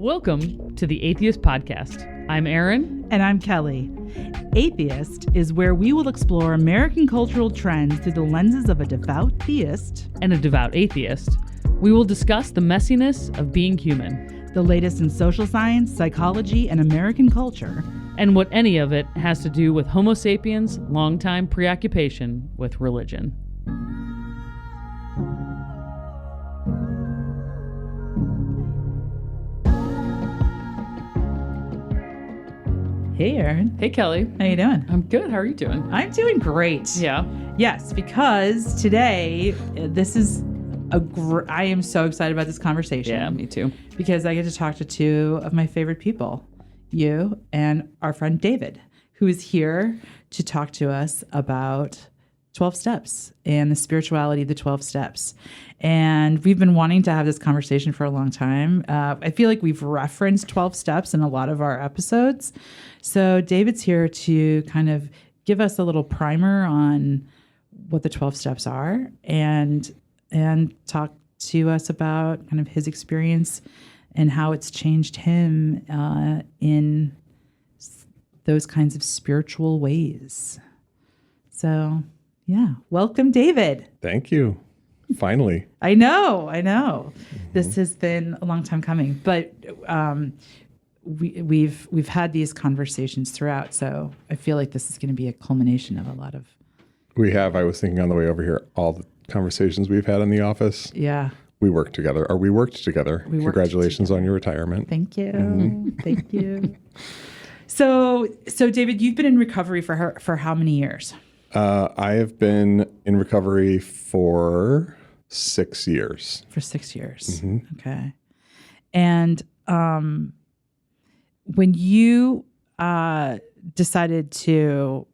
Welcome to the Atheist Podcast. I'm Erin. And I'm Kelley. Atheist is where we will explore American cultural trends through the lenses of a devout theist And a devout atheist. We will discuss the messiness of being human. The latest in social science, psychology, and American culture. And what any of it has to do with Homo sapiens' longtime preoccupation with religion. Hey, Erin. Hey, Kelley. How you doing? I'm good. How are you doing? I'm doing great. Yeah. Yes, because today, I am so excited about this conversation. Yeah, me too. Because I get to talk to two of my favorite people, you and our friend David, who is here to talk to us about 12 steps and the spirituality of the 12 steps. And we've been wanting to have this conversation for a long time. I feel like we've referenced 12 steps in a lot of our episodes. So David's here to kind of give us a little primer on what the 12 steps are and talk to us about kind of his experience and how it's changed him in those kinds of spiritual ways. So, yeah. Welcome, David. Thank you. Finally. I know. Mm-hmm. This has been a long time coming, but we've had these conversations throughout, so I feel like this is going to be a culmination of a lot of... We have. I was thinking on the way over here, all the conversations we've had in the office. Yeah. We worked together. Congratulations on your retirement. Thank you. Mm-hmm. Thank you. So David, you've been in recovery for how many years? I have been in recovery for 6 years. For 6 years. Mm-hmm. Okay. And when you decided to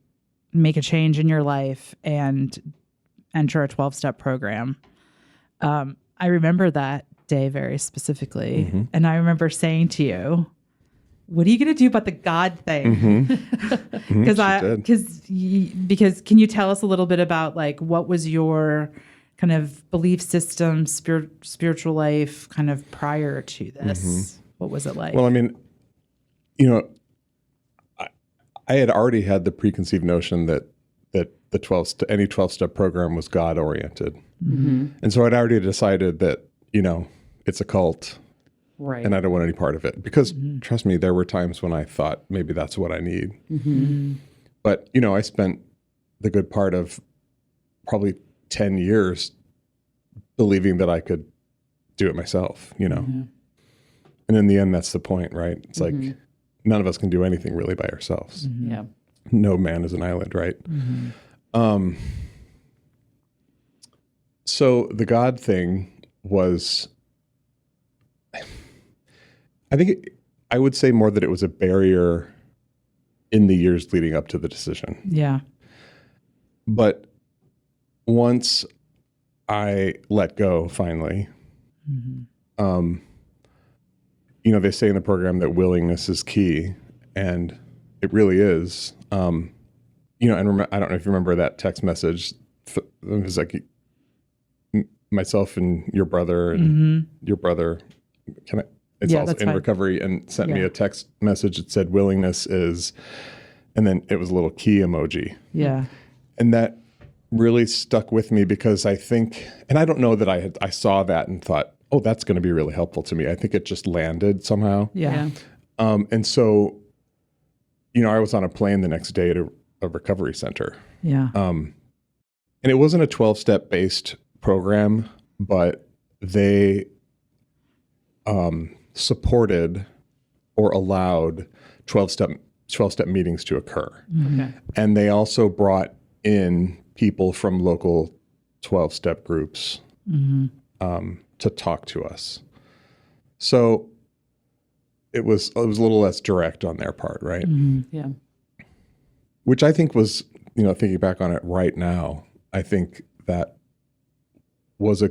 make a change in your life and enter a 12-step program, I remember that day very specifically. Mm-hmm. And I remember saying to you, what are you going to do about the God thing? Because can you tell us a little bit about like what was your kind of belief system, spiritual life kind of prior to this? Mm-hmm. What was it like? Well, I mean, I had already had the preconceived notion that the any 12-step program was God oriented. Mm-hmm. And so I'd already decided that, it's a cult. Right. And I don't want any part of it because, trust me, there were times when I thought maybe that's what I need. Mm-hmm. But, I spent the good part of probably 10 years believing that I could do it myself, Mm-hmm. And in the end, that's the point, right? It's like none of us can do anything really by ourselves. Mm-hmm. Yeah. No man is an island, right? Mm-hmm. So the God thing was... I think I would say more that it was a barrier in the years leading up to the decision. Yeah. But once I let go, finally, they say in the program that willingness is key, and it really is. And I don't know if you remember that text message. It was like myself and your brother and your brother. It's also in recovery, and sent me a text message that said willingness is, and then it was a little key emoji. Yeah. And that really stuck with me because I think, and I don't know that I saw that and thought, oh, that's going to be really helpful to me. I think it just landed somehow. Yeah. And so, I was on a plane the next day to a recovery center. Yeah. And it wasn't a 12-step based program, but they supported or allowed 12-step meetings to occur. Okay. And they also brought in people from local 12-step groups to talk to us. So it was a little less direct on their part, right? Mm-hmm. Yeah. Which I think was, thinking back on it right now, I think that was a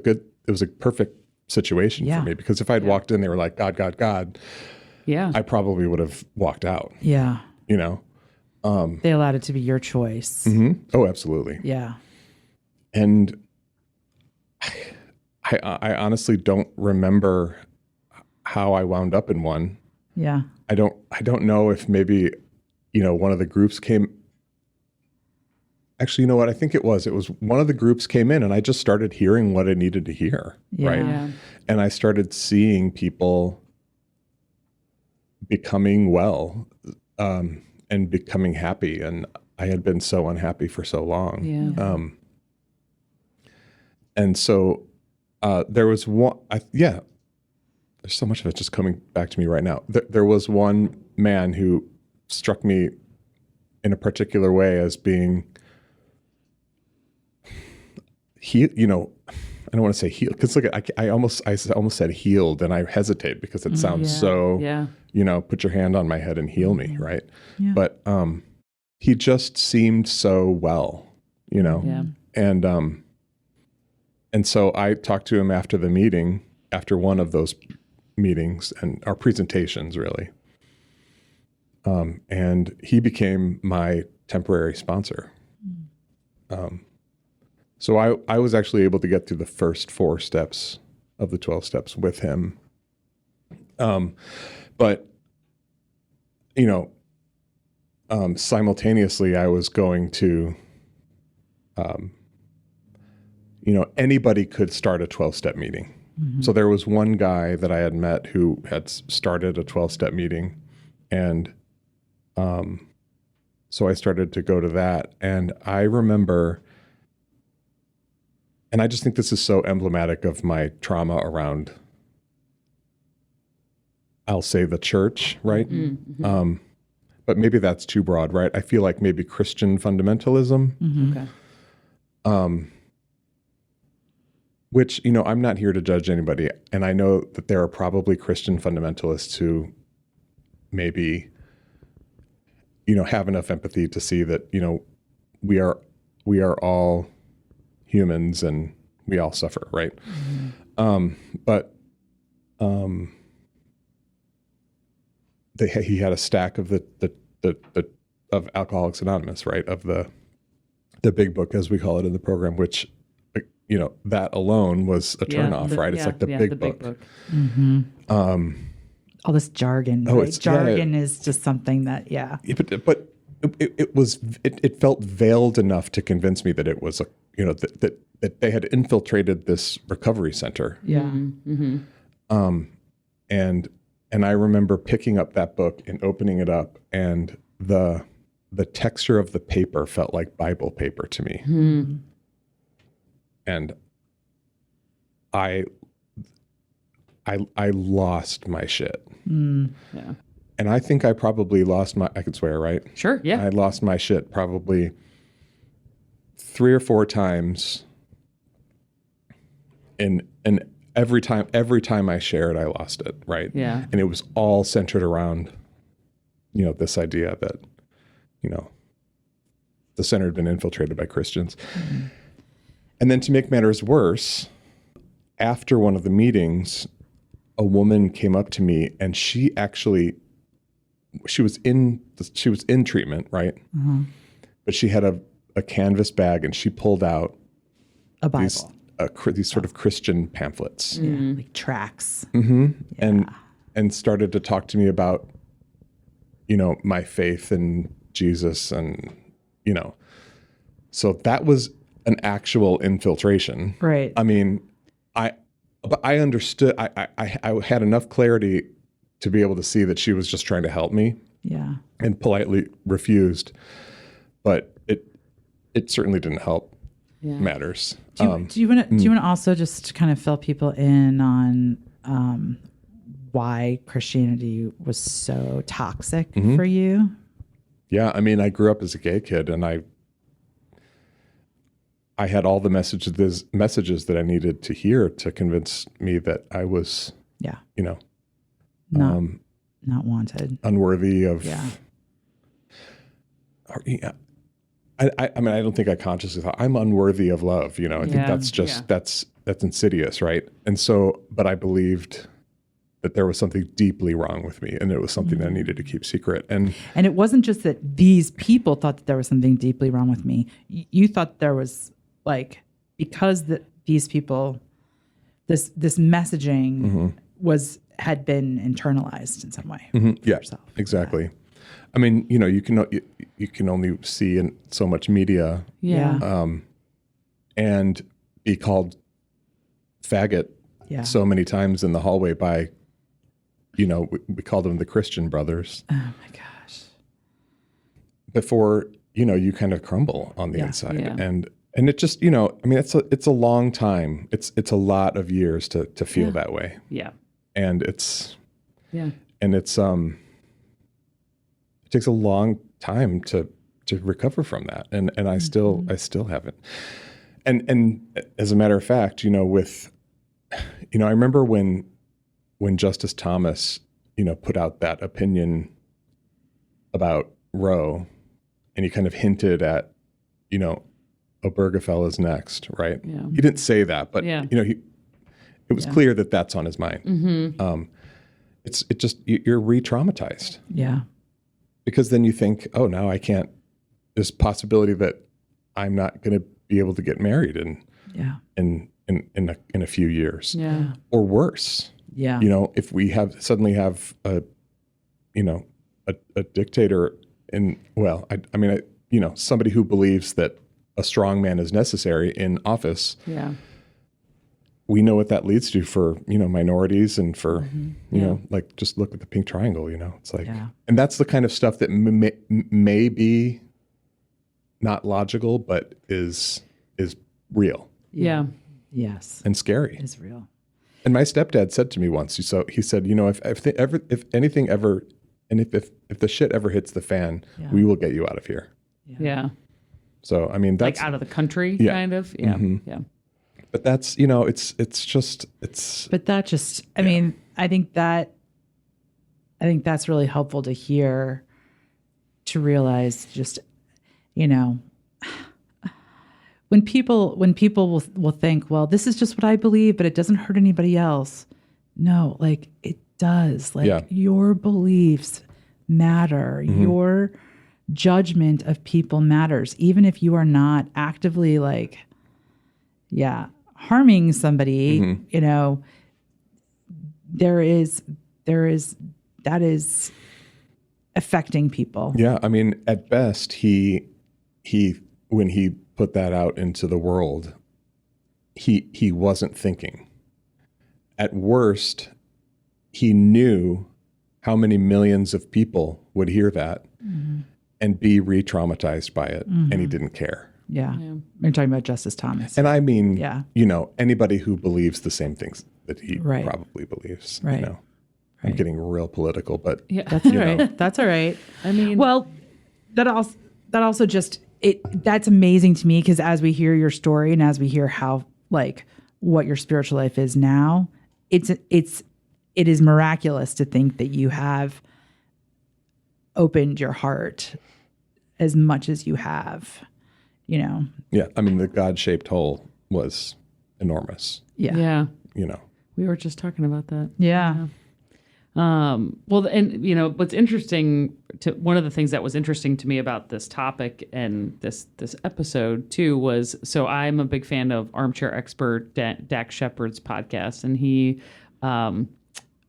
perfect situation for me, because if I'd walked in, they were like, God, God, God. Yeah. I probably would have walked out. Yeah. They allowed it to be your choice. Mm-hmm. Oh, absolutely. Yeah. And I honestly don't remember how I wound up in one. Yeah. I don't know if maybe, one of the groups came. Actually, you know what? I think it was one of the groups came in and I just started hearing what I needed to hear. Yeah. Right. Yeah. And I started seeing people becoming well, and becoming happy. And I had been so unhappy for so long. Yeah. And so there was one, there's so much of it just coming back to me right now. There was one man who struck me in a particular way as being, I don't want to say healed, because look, I almost said healed, and I hesitate because it sounds put your hand on my head and heal me, right? Yeah. But he just seemed so well, Yeah. and so I talked to him after the meeting, after one of those meetings and our presentations, really. And he became my temporary sponsor. So I was actually able to get through the first 4 steps of the 12 steps with him. But, simultaneously I was going to, anybody could start a 12-step meeting. Mm-hmm. So there was one guy that I had met who had started a 12-step meeting. And so I started to go to that. And I remember, and I just think this is so emblematic of my trauma around, I'll say, the church, right? Mm-hmm. But maybe that's too broad, right? I feel like maybe Christian fundamentalism. Mm-hmm. Okay. Which, I'm not here to judge anybody. And I know that there are probably Christian fundamentalists who maybe, have enough empathy to see that, we are all humans and we all suffer, right? Mm-hmm. He had a stack of of Alcoholics Anonymous, right? Of the big book, as we call it in the program, which, that alone was a turnoff, right? It's like the big book. Mm-hmm. All this jargon. Oh, right? Jargon is just something that, But it felt veiled enough to convince me that it was that they had infiltrated this recovery center. Yeah. Mm-hmm. And I remember picking up that book and opening it up, and the texture of the paper felt like Bible paper to me. Mm-hmm. And I lost my shit. Yeah. And I think I probably lost I could swear, right? Sure. Yeah. I lost my shit probably 3 or 4 times. And every time I shared, I lost it, right? Yeah. And it was all centered around, this idea that, the center had been infiltrated by Christians. Mm-hmm. And then to make matters worse, after one of the meetings, a woman came up to me, and she was in treatment, right? Mm-hmm. But she had a canvas bag, and she pulled out a Bible, these sort of Christian pamphlets, like tracts, mm-hmm. and started to talk to me about, my faith in Jesus, and so that was an actual infiltration, right? I mean, but I understood. I had enough clarity to be able to see that she was just trying to help me. Yeah. And politely refused, but it certainly didn't help matters. Do you want to also just kind of fill people in on why Christianity was so toxic for you? Yeah, I mean, I grew up as a gay kid, and I had all the messages that I needed to hear to convince me that I was, not wanted, unworthy of. Yeah. I mean, I don't think I consciously thought I'm unworthy of love. I think that's just that's insidious, right? And so, but I believed that there was something deeply wrong with me, and it was something that I needed to keep secret. And it wasn't just that these people thought that there was something deeply wrong with me. You thought there was, because these people, this messaging was had been internalized in some way. Yeah, yourself. exactly. I mean, you can only see in so much media Yeah. and be called faggot Yeah. so many times in the hallway by, we call them the Christian brothers. Oh my gosh. Before, you kind of crumble on the inside. Yeah. And it just, I mean, it's a long time. It's a lot of years to feel that way. Yeah. And it's Yeah. it takes a long time to recover from that. And I still haven't. And as a matter of fact, I remember when Justice Thomas, put out that opinion about Roe, and he kind of hinted at, Obergefell is next, right? Yeah. He didn't say that, but it was clear that that's on his mind. Mm-hmm. It just, you're re-traumatized. Yeah. Because then you think, oh, now I can't, there's possibility that I'm not going to be able to get married in a few years. Yeah. Or worse. Yeah. If we suddenly have a dictator somebody who believes that a strong man is necessary in office. Yeah. We know what that leads to for, minorities and for, just look at the pink triangle, it's like, and that's the kind of stuff that may be not logical, but is real. Yeah. Yes. And scary. It's real. And my stepdad said to me once, he said, if anything ever, and if the shit ever hits the fan, we will get you out of here. Yeah. So, I mean, that's like out of the country, kind of. Yeah. Mm-hmm. Yeah. But that's, But that just, I mean, I think that's really helpful to hear, to realize just, when people will think, well, this is just what I believe, but it doesn't hurt anybody else. No, like it does. Like your beliefs matter. Mm-hmm. Your judgment of people matters, even if you are not actively harming somebody. Mm-hmm. That is affecting people. Yeah, I mean, at best, he when he put that out into the world, he wasn't thinking. At worst, he knew how many millions of people would hear that and be re-traumatized by it, and he didn't care. Yeah. You're talking about Justice Thomas. And I mean, anybody who believes the same things that he probably believes. Right. I'm getting real political, but that's all right. That's all right. I mean, well, that also just that's amazing to me, because as we hear your story and as we hear how what your spiritual life is now, it is miraculous to think that you have opened your heart as much as you have. Yeah, I mean, the God-shaped hole was enormous. Yeah. We were just talking about that. Yeah. Well, and what's interesting one of the things that was interesting to me about this topic and this episode too was, so I'm a big fan of armchair expert Dax Shepard's podcast, and he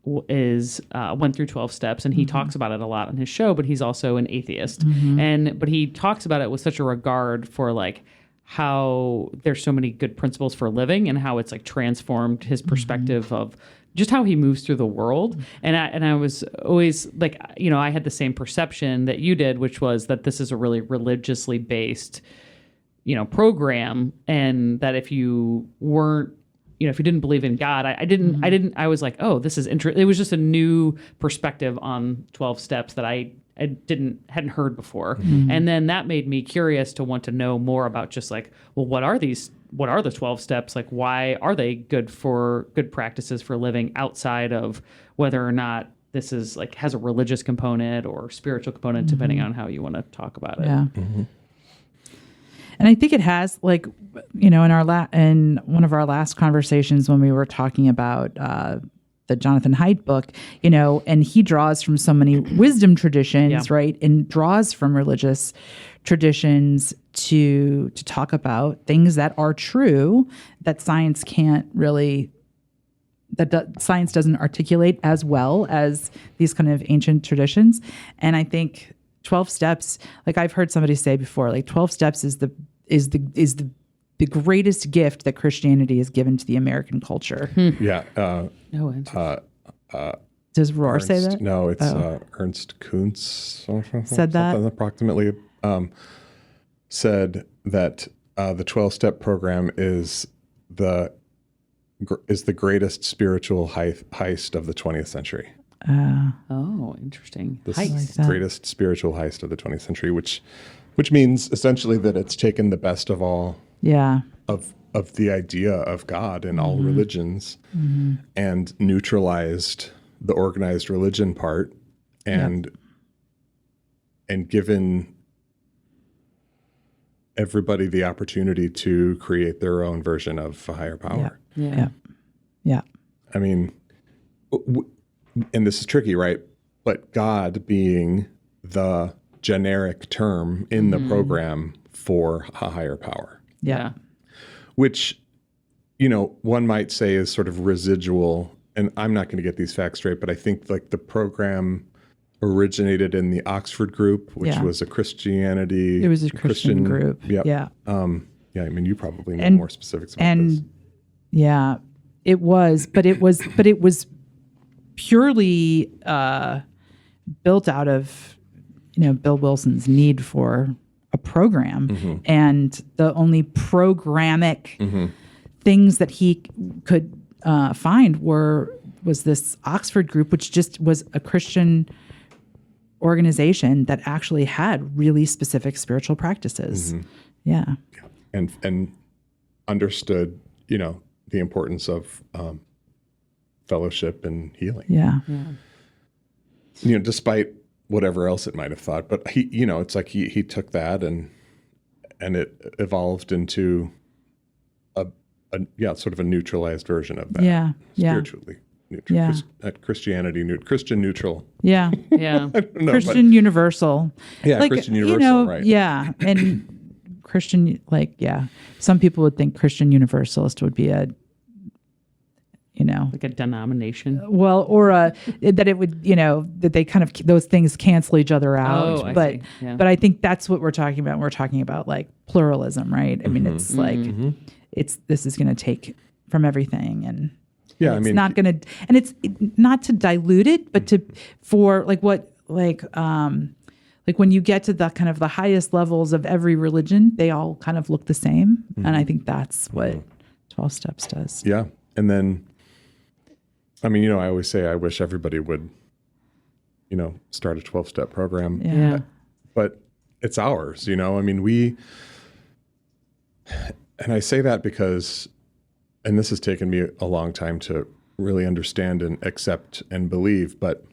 went through 12 steps, and he talks about it a lot on his show, but he's also an atheist, but he talks about it with such a regard for how there's so many good principles for living, and how it's transformed his perspective of just how he moves through the world. And I was always I had the same perception that you did, which was that this is a really religiously based, program, and that if you weren't, if you didn't believe in God, I was like, oh, this is interesting. It was just a new perspective on 12 steps that I hadn't heard before. And then that made me curious to want to know more about just what are the 12 steps? Why are they good practices for living outside of whether or not this is has a religious component or spiritual component, depending on how you want to talk about it. Yeah. And I think it has, in one of our last conversations when we were talking about the Jonathan Haidt book, and he draws from so many wisdom traditions, right? And draws from religious traditions to talk about things that are true that science can't really science doesn't articulate as well as these kind of ancient traditions. And I think 12 steps, like I've heard somebody say before, like 12 steps is the greatest gift that Christianity has given to the American culture. Yeah. Does Rohr say that? No, it's Ernst Kuntz Said that? Approximately said that the 12-step program is the greatest spiritual heist of the 20th century. Oh, interesting. This Heist. is the greatest spiritual heist of the 20th century, which means essentially that it's taken the best of all of the idea of God in all religions and neutralized the organized religion part and given everybody the opportunity to create their own version of a higher power. Yeah. I mean, and this is tricky, right? But God being the generic term in the program for a higher power. Yeah. Which, you know, one might say is sort of residual, and I'm not going to get these facts straight, but I think like the program originated in the Oxford group, which was a Christianity. It was a Christian group. Yep. Yeah. I mean, you probably know more specifics about this. Yeah, it was, but it was purely built out of, Bill Wilson's need for a program, and the only programmatic things that he could find was this Oxford group, which just was a Christian organization that actually had really specific spiritual practices. Yeah. And understood, the importance of fellowship and healing. Yeah. Despite whatever else it might have thought, but he, it's like he took that and it evolved into a sort of a neutralized version of that. Yeah. Spiritually neutral. Yeah. Christian neutral. Yeah. Yeah. Christian universal. Yeah. Christian universal. Right. Yeah. And Christian, some people would think Christian universalist would be like a denomination. Well, or that it would, that they kind of, those things cancel each other out. Oh, but I see. Yeah. But I think that's what we're talking about. We're talking about like pluralism, right? I mean, it's like, this is going to take from everything, and it's not going to, and it's not to dilute it, but when you get to the kind of the highest levels of every religion, they all kind of look the same. And I think that's what 12 Steps does. Yeah. And then, I mean, I always say I wish everybody would, start a 12-step program. Yeah. But it's ours, I mean, and I say that because, and this has taken me a long time to really understand and accept and believe, but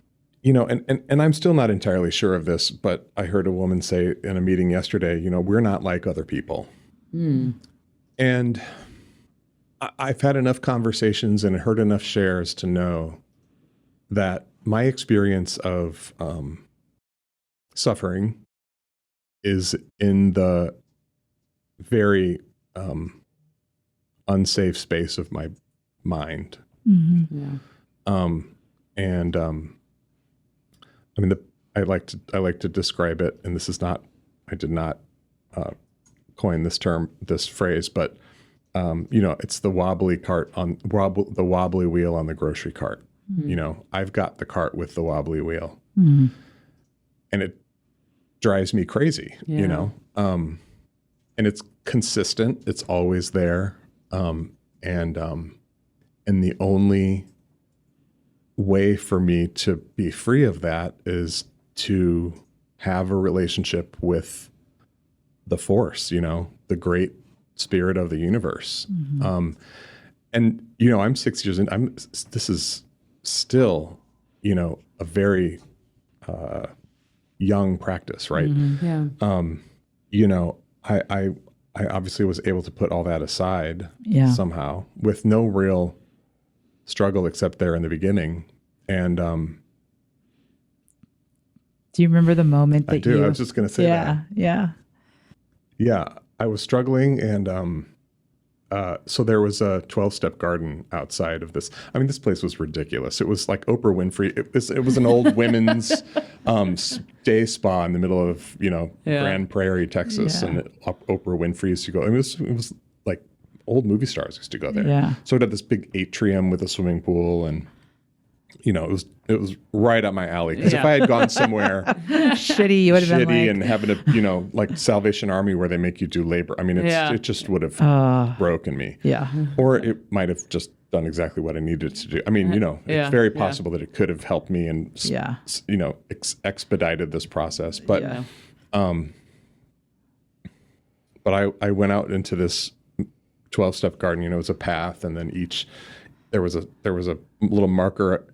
and I'm still not entirely sure of this, but I heard a woman say in a meeting yesterday, we're not like other people. And I've had enough conversations and heard enough shares to know that my experience of suffering is in the very unsafe space of my mind. Yeah. I mean, I like to describe it, and this is not, I did not coin this phrase, but it's the wobbly cart the wobbly wheel on the grocery cart. I've got the cart with the wobbly wheel, and it drives me crazy. And it's consistent; it's always there, and the only way for me to be free of that is to have a relationship with the force, the great spirit of the universe. And I'm 6 years in. This is still, a very young practice, right? I obviously was able to put all that aside somehow with no real struggle except there in the beginning. And do you remember the moment that I do. I was just going to say that. Yeah. Yeah. I was struggling, and so there was a 12-step garden outside of this. I mean, this place was ridiculous. It was like Oprah Winfrey. It was an old women's day spa in the middle of, Grand Prairie, Texas. Yeah. And Oprah Winfrey used to go. It was like old movie stars used to go there. Yeah. So it had this big atrium with a swimming pool, and it was right up my alley. Because if I had gone somewhere shitty, you would have been like, and having to, like Salvation Army where they make you do labor. I mean, it just would have broken me. yeah. Or it might have just done exactly what I needed to do. I mean, it's very possible that it could have helped me and, expedited this process. But, but I went out into this 12-step garden. It was a path, and then there was a little marker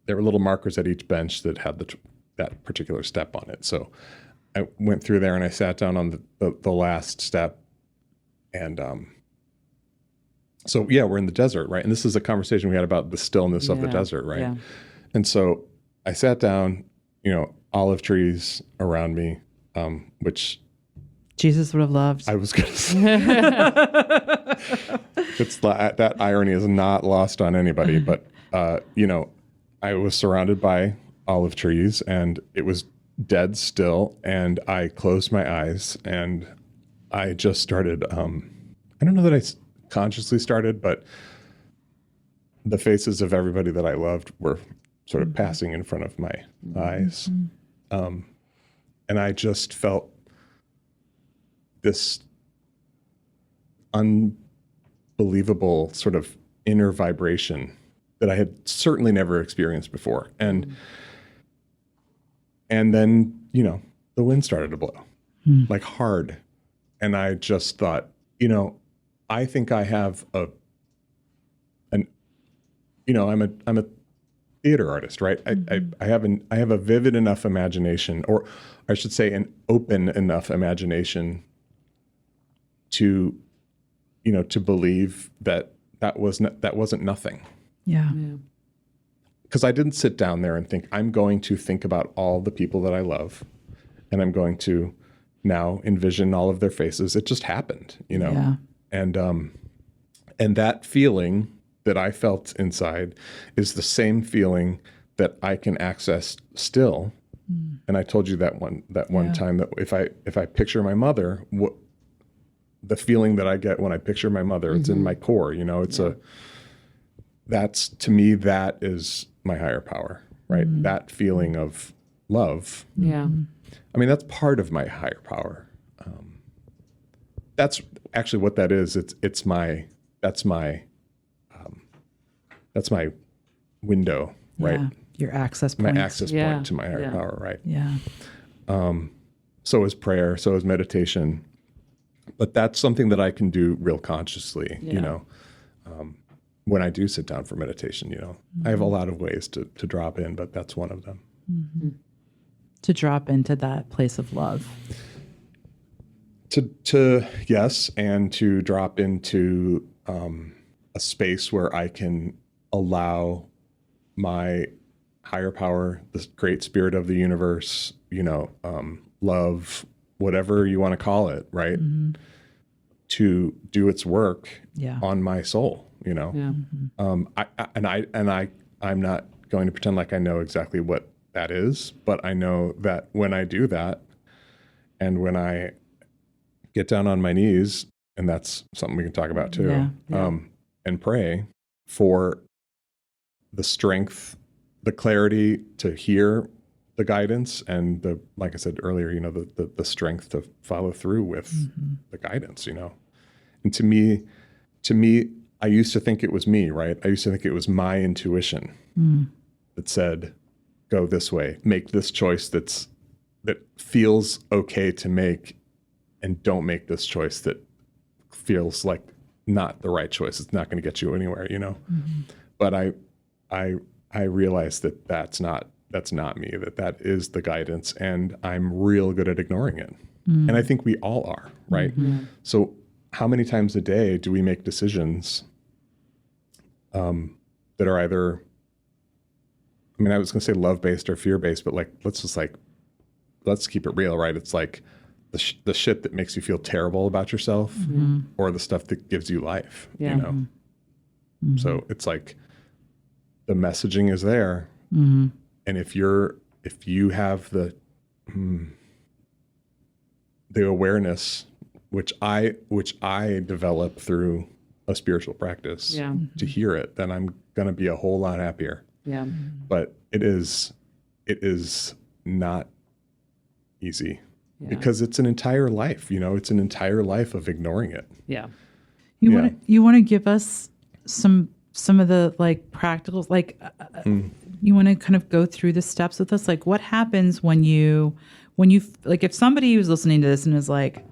there were little markers at each bench that had that particular step on it. So I went through there and I sat down on the last step. And so, we're in the desert, right? And this is a conversation we had about the stillness of the desert, right? Yeah. And so I sat down, olive trees around me, which Jesus would have loved. I was going to say. That irony is not lost on anybody, but, I was surrounded by olive trees, and it was dead still, and I closed my eyes, and I just started, I don't know that I consciously started, but the faces of everybody that I loved were sort of passing in front of my eyes. And I just felt this unbelievable sort of inner vibration that I had certainly never experienced before. And then, the wind started to blow, like hard. And I just thought, I think I have I'm a theater artist, right? I have a vivid enough imagination, or I should say an open enough imagination to believe that wasn't nothing. Yeah. Because I didn't sit down there and think, I'm going to think about all the people that I love, and I'm going to now envision all of their faces. It just happened, Yeah. And that feeling that I felt inside is the same feeling that I can access still. And I told you that one time that if I picture my mother, the feeling that I get when I picture my mother, it's in my core, that's, to me, that is my higher power, right? That feeling of love. Yeah. I mean, that's part of my higher power. That's actually what that is. That's my window, right? Yeah. Your access point. My access point to my higher power, right? Yeah. So is prayer, so is meditation. But that's something that I can do real consciously, when I do sit down for meditation, I have a lot of ways to drop in, but that's one of them. To drop into that place of love. Yes, and to drop into a space where I can allow my higher power, the great spirit of the universe, love, whatever you want to call it, right? To do its work on my soul, I'm not going to pretend like I know exactly what that is, but I know that when I do that, and when I get down on my knees, and that's something we can talk about too, and pray for the strength, the clarity to hear the guidance, and like I said earlier, the strength to follow through with the guidance, And to me, I used to think it was me, right? I used to think it was my intuition that said, go this way, make this choice that feels okay to make, and don't make this choice that feels like not the right choice. It's not going to get you anywhere, But I realized that that's not me, that is the guidance, and I'm real good at ignoring it. And I think we all are, right? So how many times a day do we make decisions that are either, I was going to say love-based or fear-based, but let's keep it real, right? It's like the shit that makes you feel terrible about yourself, or the stuff that gives you life. Yeah. You know. So it's like the messaging is there, Mm-hmm. and if you have the awareness, which I develop through a spiritual practice, Yeah. to hear it, then I'm gonna be a whole lot happier. Yeah. But it is not easy, Yeah. because it's an entire life. You know, it's an entire life of ignoring it. Yeah. You Yeah. want to give us some of the like practicals, like you want to kind of go through the steps with us, like what happens when you like, if somebody was listening to this and is like,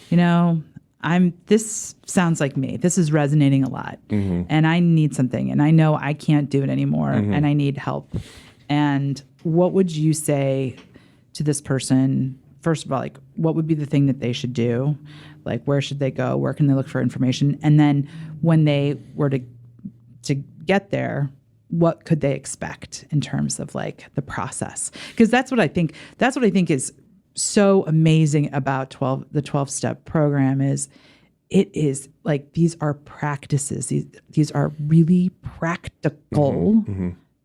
you know, this sounds like me, this is resonating a lot, and I need something, and I know I can't do it anymore, and I need help. And what would you say to this person? First of all, like, what would be the thing that they should do? Like, where should they go? Where can they look for information? And then when they were to get there, what could they expect in terms of like the process? Because that's what I think is so amazing about the 12-step program is it is like, these are practices. These are really practical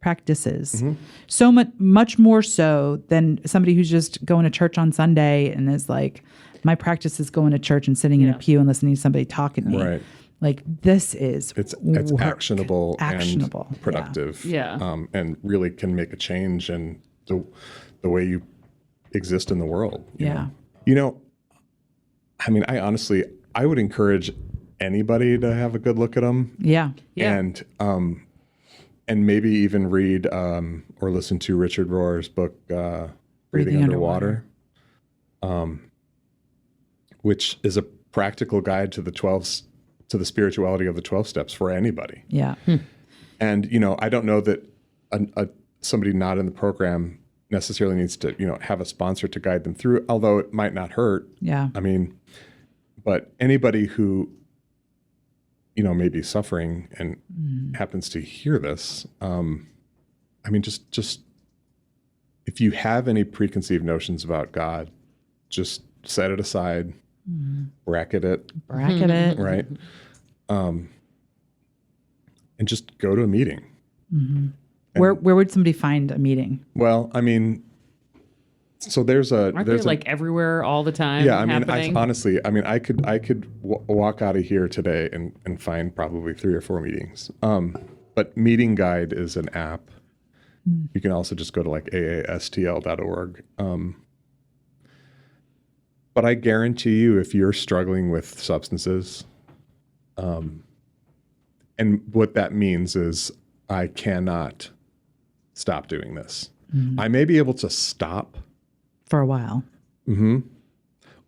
practices. So much more so than somebody who's just going to church on Sunday and is like, my practice is going to church and sitting in a pew and listening to somebody talk at me. Right. Like, this is It's work. actionable and Yeah. productive. Yeah. And really can make a change in the way you exist in the world. You know, I mean, I would encourage anybody to have a good look at them. Yeah. Yeah. And maybe even read or listen to Richard Rohr's book, Breathing Underwater. Which is a practical guide to the spirituality of the 12 steps for anybody. Yeah. And, you know, I don't know that somebody not in the program necessarily needs to, you know, have a sponsor to guide them through, although it might not hurt. Yeah. I mean, but anybody who, you know, may be suffering and happens to hear this, I mean, just if you have any preconceived notions about God, just set it aside, bracket it, right? And just go to a meeting. Where would somebody find a meeting? Well, I mean, so there's they like everywhere all the time? Yeah, I mean, happening? honestly, I mean, I could walk out of here today and find probably 3 or 4 meetings. But Meeting Guide is an app. You can also just go to like aastl.org. But I guarantee you, if you're struggling with substances, and what that means is I cannot stop doing this. I may be able to stop For a while.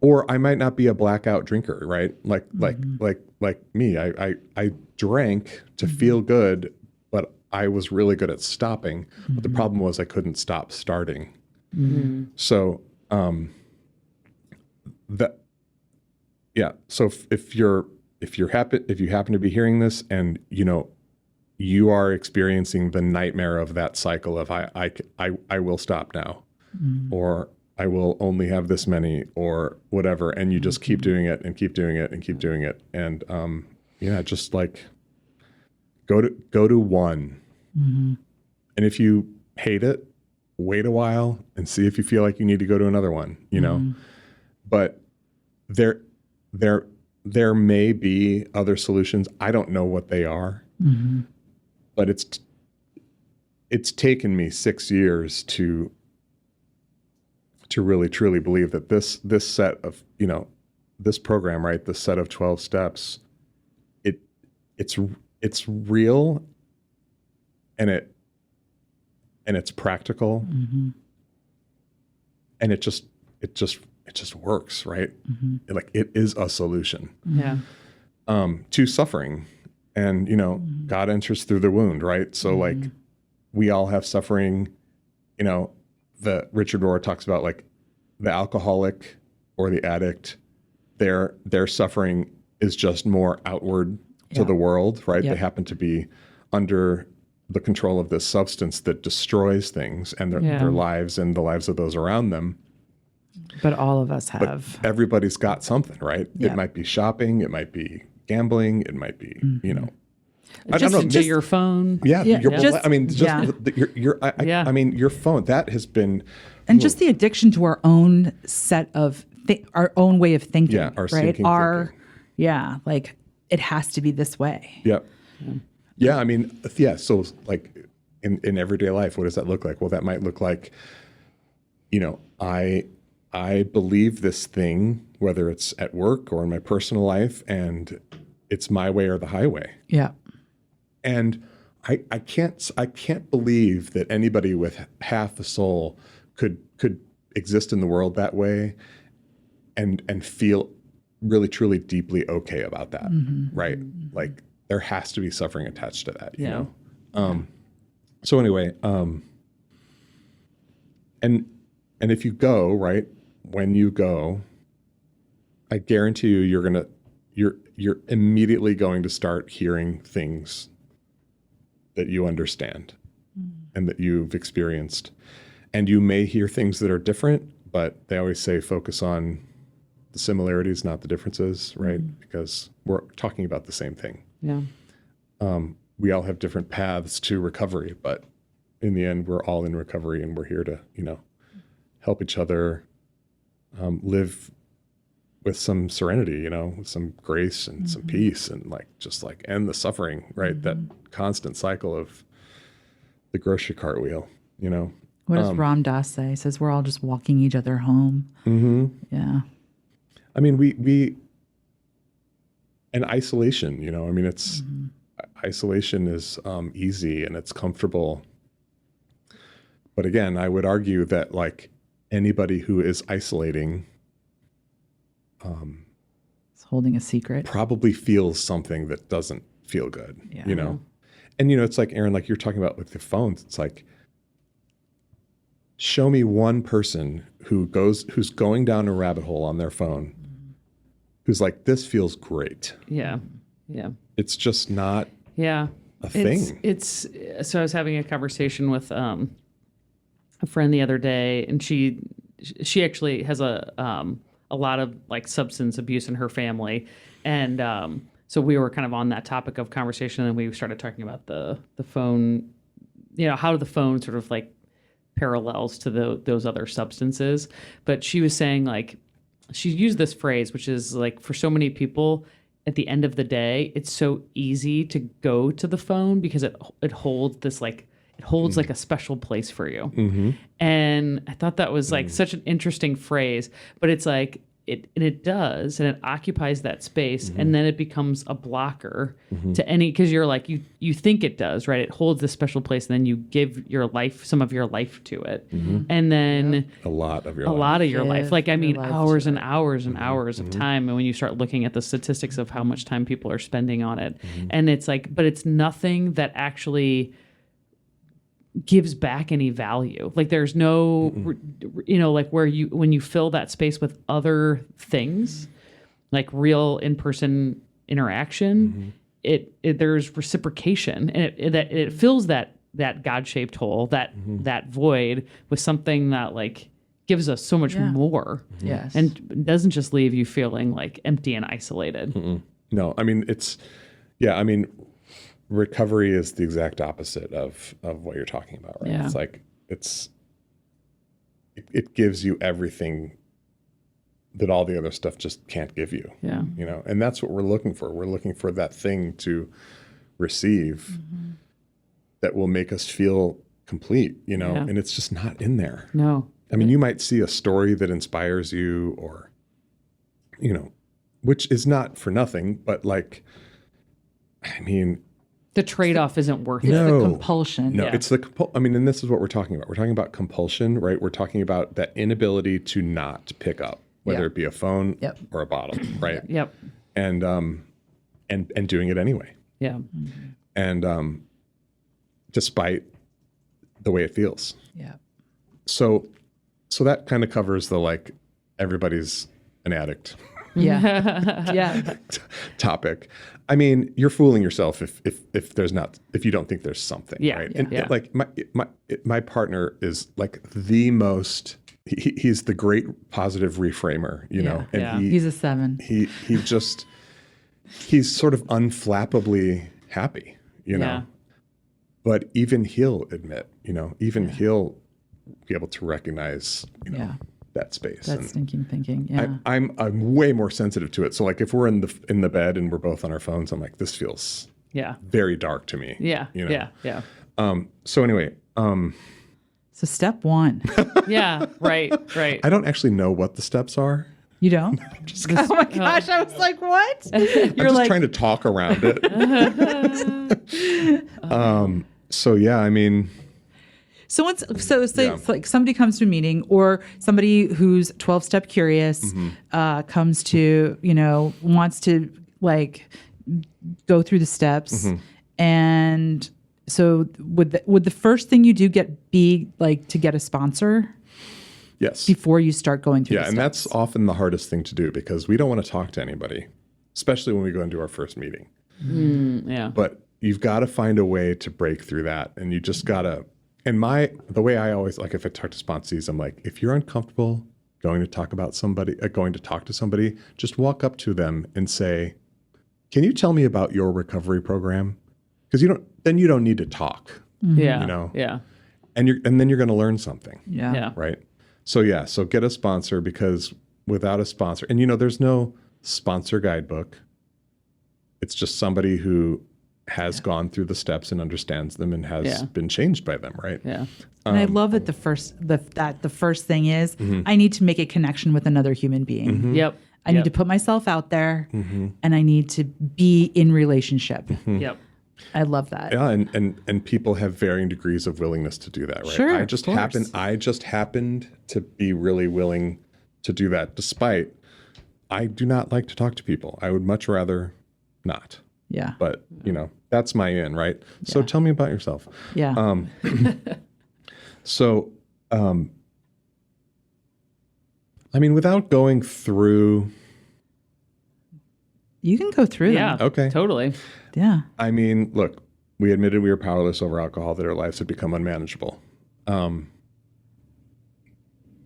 or I might not be a blackout drinker, right? Like me, I drank to feel good, but I was really good at stopping. But the problem was I couldn't stop starting. So, so if you happen to be hearing this and, you know, you are experiencing the nightmare of that cycle of I will stop now, or I will only have this many, or whatever, and you just keep doing it and keep doing it and keep doing it, and just like go to one, and if you hate it, wait a while and see if you feel like you need to go to another one, you know. But there may be other solutions. I don't know what they are, but it's taken me 6 years to really truly believe that this set of, you know, this program, right, this set of 12 steps, it's real, and it's practical, and it just works, right? Like, it is a solution to suffering. And, you know, God enters through the wound, right? So like, we all have suffering. You know, the Richard Rohr talks about like the alcoholic or the addict, their suffering is just more outward to the world, right? They happen to be under the control of this substance that destroys things and their lives and the lives of those around them. But all of us have. Everybody's got something, right? Yeah. It might be shopping, it might be gambling, it might be, I Just don't know. into your phone. Yeah, Yeah, your, just- I mean, just yeah. Yeah. I mean, your phone that has been, And just the addiction to our own set of our own way of thinking. Yeah, our right. sinking thinking. Yeah, like it has to be this way. yeah, yeah. I mean, yeah. So like in everyday life, what does that look like? Well, that might look like, I believe this thing, whether it's at work or in my personal life, and it's my way or the highway. Yeah. And I can't believe that anybody with half a soul could exist in the world that way and feel really truly deeply okay about that, right? Like there has to be suffering attached to that, you know. So anyway, and if you go, right, when you go, I guarantee you you're immediately going to start hearing things that you understand and that you've experienced. And you may hear things that are different, but they always say focus on the similarities, not the differences, right? Because we're talking about the same thing. Yeah. We all have different paths to recovery, but in the end, we're all in recovery and we're here to, help each other live with some serenity, with some grace and some peace and just end the suffering, right? That constant cycle of the grocery cart wheel, What does Ram Dass say? He says we're all just walking each other home. Yeah. I mean, we and isolation, I mean, it's isolation is easy and it's comfortable. But again, I would argue that anybody who is isolating It's holding a secret. probably feels something that doesn't feel good, Yeah. And, it's like, Erin, like you're talking about with the phones, it's like, show me one person who's going down a rabbit hole on their phone, who's like, this feels great. Yeah. Yeah. It's just not Yeah. a thing. It's so I was having a conversation with a friend the other day, and she actually has a lot of substance abuse in her family, and so we were kind of on that topic of conversation, and we started talking about the phone, how the phone sort of parallels to those other substances. But she was saying she used this phrase, which is for so many people, at the end of the day, it's so easy to go to the phone because it holds this it holds a special place for you. And I thought that was such an interesting phrase, but it's it does, and it occupies that space, and then it becomes a blocker to any, because you're you think it does, right? It holds this special place, and then you give some of your life to it, and then a lot of your life. I mean, life hours and hours and hours of time. And when you start looking at the statistics of how much time people are spending on it, and it's but it's nothing that actually gives back any value. There's no, where when you fill that space with other things, real in-person interaction, there's reciprocation, and it fills that God-shaped hole, that void, with something that gives us so much more. Yes. And doesn't just leave you feeling empty and isolated. No, I mean, recovery is the exact opposite of what you're talking about, right? Yeah. It's it gives you everything that all the other stuff just can't give you. Yeah. And that's what we're looking for. We're looking for that thing to receive that will make us feel complete, and it's just not in there. No. I mean, you might see a story that inspires you, or, which is not for nothing, but I mean, The trade-off isn't worth it. No. The compulsion. No, Yeah. it's and this is what we're talking about. We're talking about compulsion, right? We're talking about that inability to not pick up, whether Yep. it be a phone Yep. or a bottle, right? Yep. And doing it anyway. Yeah. And despite the way it feels. Yeah. So that kind of covers the everybody's an addict Yeah. Yeah. topic. I mean, you're fooling yourself if there's not, if you don't think there's something, Yeah, right? yeah, And my partner is the most he's the great positive reframer, you know, and he's a 7. he's sort of unflappably happy, you know, but even he'll admit, you know, he'll be able to recognize, you know, that space. That's stinking thinking. Yeah. I'm way more sensitive to it. So like if we're in the bed and we're both on our phones, I'm like, this feels very dark to me. Yeah. You know? Yeah. So anyway, so step 1. Yeah. Right. I don't actually know what the steps are. You don't? Oh my gosh. I was like, what? I'm just trying to talk around it. So yeah, I mean, so it's like somebody comes to a meeting, or somebody who's 12-step curious comes to, you know, wants to like go through the steps. And so would the first thing you do be like to get a sponsor? Yes. Before you start going through the steps? And that's often the hardest thing to do, because we don't want to talk to anybody, especially when we go into our first meeting. But you've got to find a way to break through that. And you just got to, and the way I always, like if I talk to sponsees, I'm like, if you're uncomfortable going to talk to somebody, just walk up to them and say, can you tell me about your recovery program? Because then you don't need to talk. Yeah. You know? Yeah. And then you're going to learn something. Yeah. Right. So get a sponsor, because without a sponsor, and you know, there's no sponsor guidebook. It's just somebody who has gone through the steps and understands them and has been changed by them, right? Yeah. And I love that the first thing is I need to make a connection with another human being. Yep. I need to put myself out there, and I need to be in relationship. Yep. I love that. Yeah, and people have varying degrees of willingness to do that, right? Sure, I just happened to be really willing to do that, despite I do not like to talk to people. I would much rather not. Yeah. But, you know, that's my in, right? So tell me about yourself. Yeah. I mean, without going through. You can go through Yeah. them. Okay. Totally. Yeah. I mean, look, we admitted we were powerless over alcohol, that our lives had become unmanageable.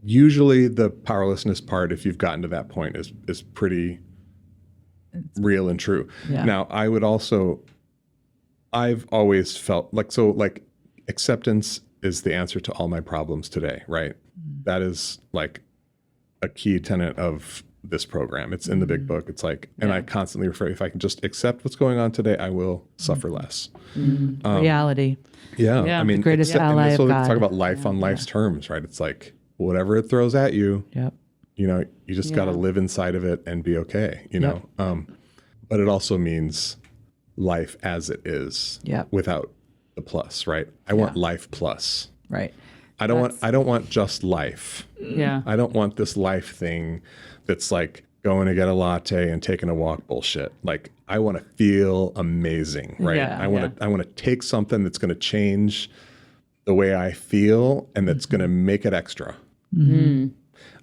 Usually the powerlessness part, if you've gotten to that point, is pretty real and true. Yeah. Now, I've always felt like acceptance is the answer to all my problems today, right? That is like a key tenet of this program. It's in the big book. It's like, and I constantly refer, if I can just accept what's going on today, I will suffer less. Reality. Yeah. Yeah. I mean, The greatest ally and that's of what God. we talk about life on life's terms, right? It's like, whatever it throws at you, Yep. you know, you just got to live inside of it and be okay, you know? But it also means life as it is without the plus, right? I want life plus. Right. I don't want just life. Yeah. I don't want this life thing that's like going to get a latte and taking a walk bullshit. Like, I want to feel amazing, right? Yeah, I want to take something that's going to change the way I feel and that's going to make it extra.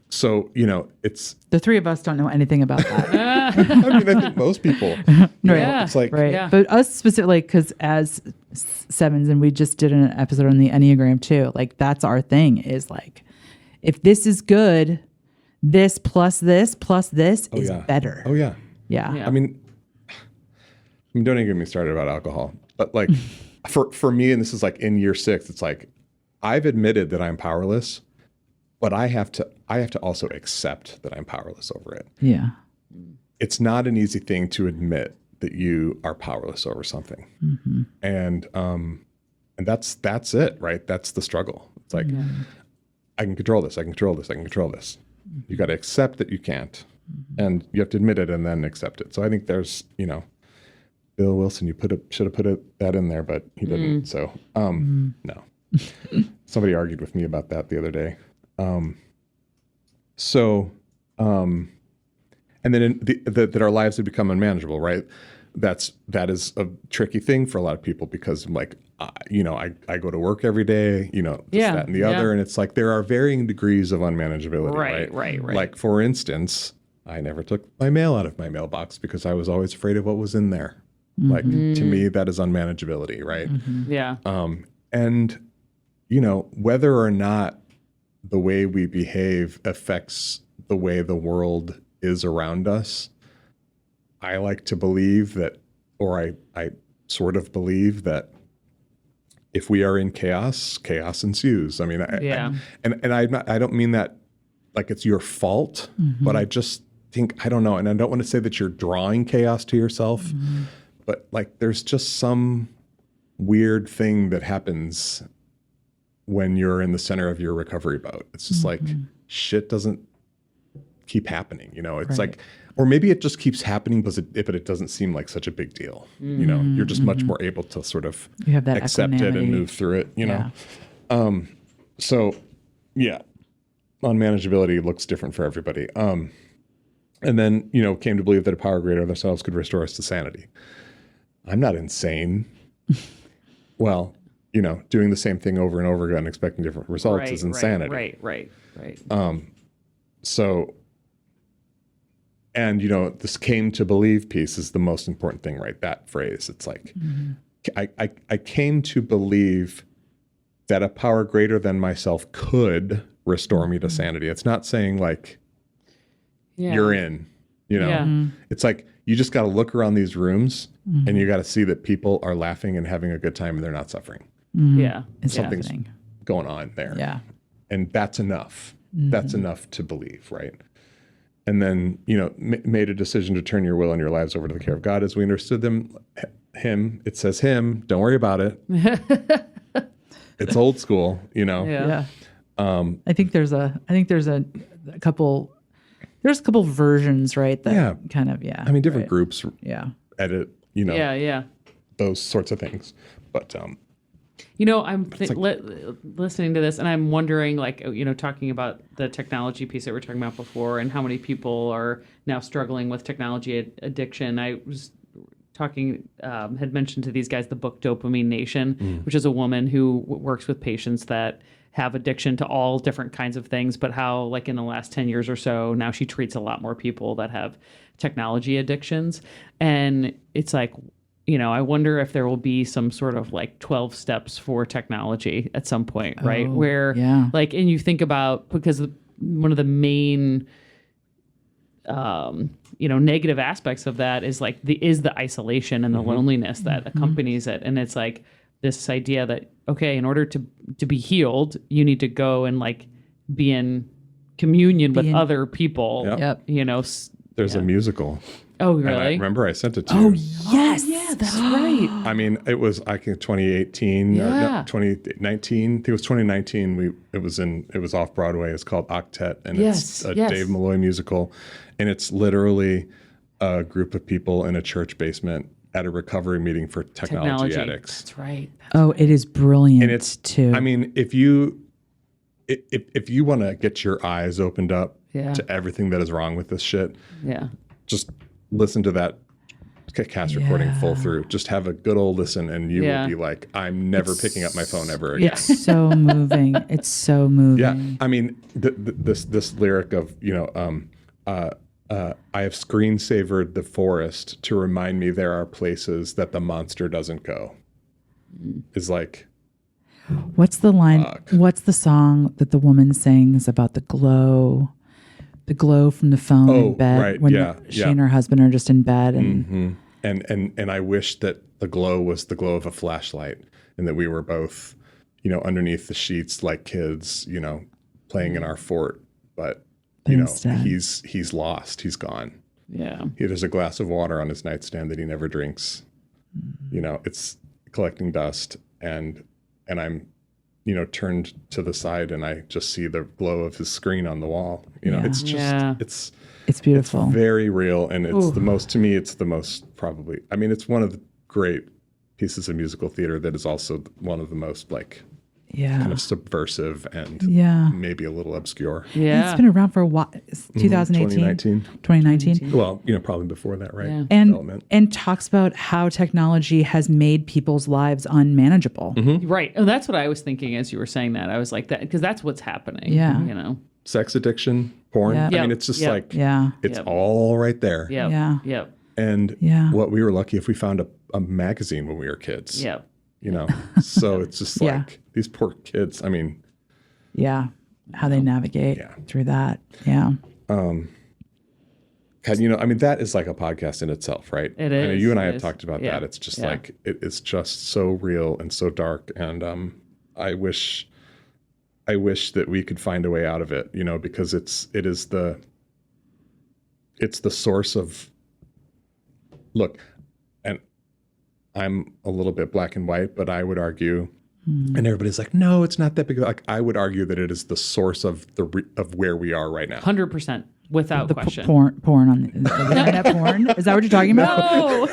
So, you know, it's The three of us don't know anything about that. I mean, I think most people, Right. Yeah. it's like, Right. Yeah. But us specifically, because as sevens, and we just did an episode on the Enneagram too, like that's our thing, is like, if this is good, this plus this is better. Oh yeah. Yeah. Yeah. I mean, don't even get me started about alcohol, but like for me, and this is like in year 6, it's like, I've admitted that I'm powerless, but I have to also accept that I'm powerless over it. Yeah. It's not an easy thing to admit that you are powerless over something. And that's it, right? That's the struggle. It's like, I can control this. I can control this. I can control this. You got to accept that you can't, and you have to admit it and then accept it. So I think there's, you know, Bill Wilson, you should have put that in there, but he didn't. So, no, somebody argued with me about that the other day. And then that our lives have become unmanageable, right? That is a tricky thing for a lot of people, because I'm like, you know, I go to work every day, you know, this, that, and the other. And it's like, there are varying degrees of unmanageability, right? Like, for instance, I never took my mail out of my mailbox because I was always afraid of what was in there. Like, to me, that is unmanageability, right? Yeah. And, you know, whether or not the way we behave affects the way the world is around us. I like to believe that, or I sort of believe that if we are in chaos, chaos ensues. I mean, I don't mean that like it's your fault, but I just think, I don't know. And I don't want to say that you're drawing chaos to yourself, but like there's just some weird thing that happens when you're in the center of your recovery boat. It's just like shit doesn't keep happening, you know. It's like, or maybe it just keeps happening, but it doesn't seem like such a big deal. You know, you're just much more able to sort of You have that accept it equanimity. and move through it, you know. So yeah, unmanageability looks different for everybody. And then, you know, came to believe that a power greater than ourselves could restore us to sanity. I'm not insane. Well, you know, doing the same thing over and over again, expecting different results is insanity. Right. So, and, you know, this came to believe piece is the most important thing, right? That phrase. It's like, I came to believe that a power greater than myself could restore me to sanity. It's not saying like, you're in, you know, it's like, you just got to look around these rooms and you got to see that people are laughing and having a good time and they're not suffering. Yeah. Something's going on there. Yeah. And that's enough. That's enough to believe, right? And then, you know, made a decision to turn your will and your lives over to the care of God as we understood him. It says him, don't worry about it. It's old school, you know? Yeah. I think there's a couple versions, right? That kind of, I mean, different groups edit, you know, those sorts of things. But, you know, I'm listening to this and I'm wondering, like, you know, talking about the technology piece that we were talking about before and how many people are now struggling with technology addiction. I was talking, had mentioned to these guys the book Dopamine Nation, which is a woman who works with patients that have addiction to all different kinds of things, but how, like, in the last 10 years or so, now she treats a lot more people that have technology addictions. And it's like, you know, I wonder if there will be some sort of like 12 steps for technology at some point, right? Where like, and you think about, because one of the main, you know, negative aspects of that is like the isolation and the loneliness that accompanies it. And it's like this idea that, okay, in order to be healed, you need to go and like be in communion with other people, you know. There's a musical. Oh, really? And I remember I sent it to you. Oh, yes. Yeah, that's right. I mean, it was, I think, 2018, 2019. I think it was 2019. It was off Broadway. It's called Octet, and it's a Dave Malloy musical. And it's literally a group of people in a church basement at a recovery meeting for technology addicts. That's right. It is brilliant. And it's too. I mean, if you want to get your eyes opened up to everything that is wrong with this shit, just listen to that cast recording full through. Just have a good old listen, and you will be like, I'm never picking up my phone ever again. It's so moving. It's so moving. Yeah, I mean, this lyric of, you know, I have screensavered the forest to remind me there are places that the monster doesn't go. Is like, what's the line? Fuck. What's the song that the woman sings about the glow? The glow from the phone in bed, right. when she and her husband are just in bed, and and I wish that the glow was the glow of a flashlight, and that we were both, you know, underneath the sheets like kids, you know, playing in our fort. But you know, he's lost. He's gone. Yeah. There's a glass of water on his nightstand that he never drinks. You know, it's collecting dust, and I'm, you know, turned to the side and I just see the glow of his screen on the wall. You know, it's just, it's beautiful. It's very real. And it's the most, to me, it's the most probably, I mean, it's one of the great pieces of musical theater that is also one of the most like kind of subversive and maybe a little obscure. Yeah. And it's been around for a while. 2018, 2019. Well, you know, probably before that, right? Yeah. And talks about how technology has made people's lives unmanageable. Right. Oh, that's what I was thinking as you were saying that. I was like that, because that's what's happening. Yeah. You know, sex addiction, porn. Yeah. I mean, it's just like, it's Yep. all right there. Yeah. And what we were lucky if we found a magazine when we were kids. Yeah. You know, so it's just like these poor kids. I mean, how they navigate through that. Yeah. I mean, that is like a podcast in itself, right? It I know is. you and I It have is. talked about Yeah. that. It's just Yeah. like, it's just so real and so dark. And I wish that we could find a way out of it, because it's the source of, look, and I'm a little bit black and white, but I would argue, and everybody's like, no, it's not that big. Like, I would argue that it is the source of of where we are right now. 100%. Without question. Porn on the internet porn. Is that what you're talking about? No. Oh,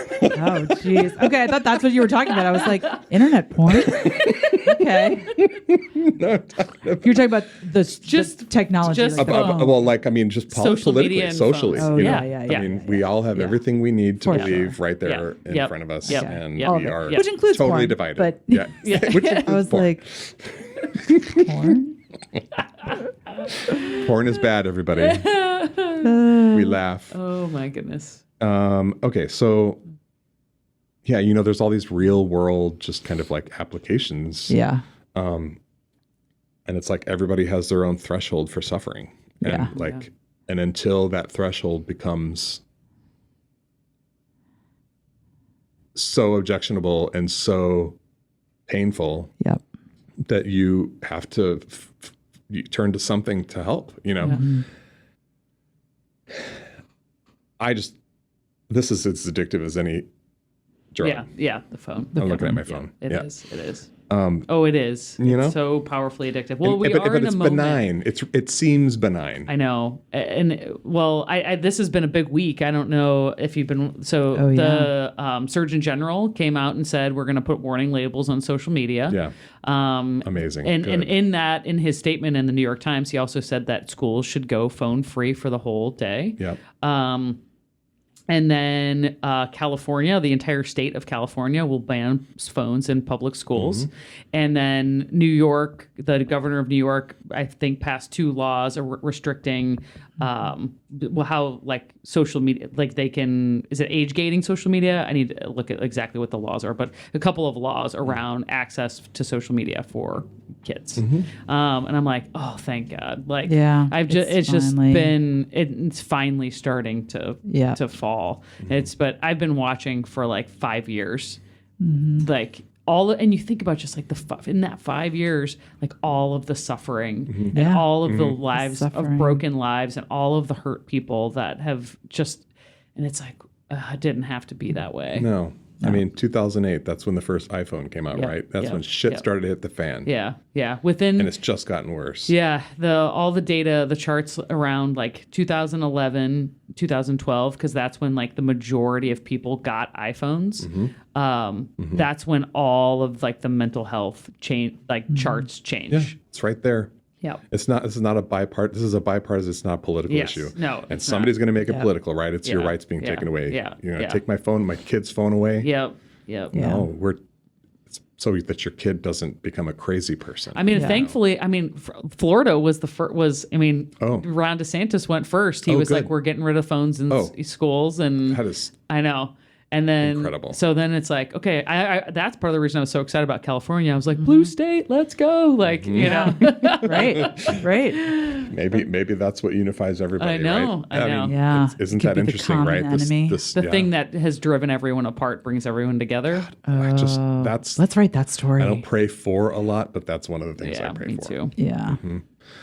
jeez. Okay, I thought that's what you were talking about. I was like, internet porn? Okay. No, You're talking about the technology. just like the phone. phone. well, like, I mean, just Social politically, media and socially. phones. Oh, you yeah, know? yeah, yeah. I mean, we all have everything we need to For believe sure. right there in Yep. front of us, Yep. and Yep. All we of it. are Which includes totally porn, divided. but- Yeah. Which I was porn. like, porn? Porn is bad, everybody. We laugh. Oh my goodness. Okay, so yeah, there's all these real world just kind of like applications. Yeah. And it's like everybody has their own threshold for suffering. And Yeah. and until that threshold becomes so objectionable and so painful Yep. that you have to you turn to something to help, This is as addictive as any drug. Yeah. The phone. I'm looking at my phone. It Yeah. is. It is. It is. It's so powerfully addictive. Well, we are in a it's moment. benign. It seems benign. I know. And well, I this has been a big week. I don't know if you've been. So the Surgeon General came out and said we're going to put warning labels on social media. Yeah. Amazing. And Good. in his statement in the New York Times, he also said that schools should go phone free for the whole day. Yep. And then California, the entire state of California will ban phones in public schools. And then New York, the governor of New York, I think passed 2 laws restricting how like social media, like they can, is it age gating social media? I need to look at exactly what the laws are, but a couple of laws around access to social media for kids. And I'm like, oh, thank God. Like, it's finally starting to fall. But I've been watching for like 5 years, like and you think about just like in that 5 years, like all of the suffering and all of the lives of broken lives and all of the hurt people that have just, and it's like, it didn't have to be that way. No. I mean, 2008, that's when the first iPhone came out, right? That's when shit started to hit the fan. Yeah. And it's just gotten worse. Yeah. All the data, the charts around like 2011, 2012, because that's when like the majority of people got iPhones. That's when all of like the mental health charts change. Yeah, it's right there. Yeah. This is a bipartisan. This is a bipartisan. It's not a political issue. No. And somebody's going to make it political, right? It's your rights being taken away. Yeah. You're going to take my kid's phone away. Yep. No, it's so that your kid doesn't become a crazy person. I mean, thankfully, Florida was the first. Ron DeSantis went first. He was good. like, "We're getting rid of phones in schools," and That is I know. And then, incredible. So then it's like, okay, I that's part of the reason I was so excited about California. I was like, blue state, let's go. Like, Right. Maybe that's what unifies everybody. I know, right? I know. Yeah. Isn't Could that be the interesting, common right? enemy. The thing that has driven everyone apart brings everyone together. Let's write that story. I don't pray for a lot, but that's one of the things I pray me for. too. Yeah.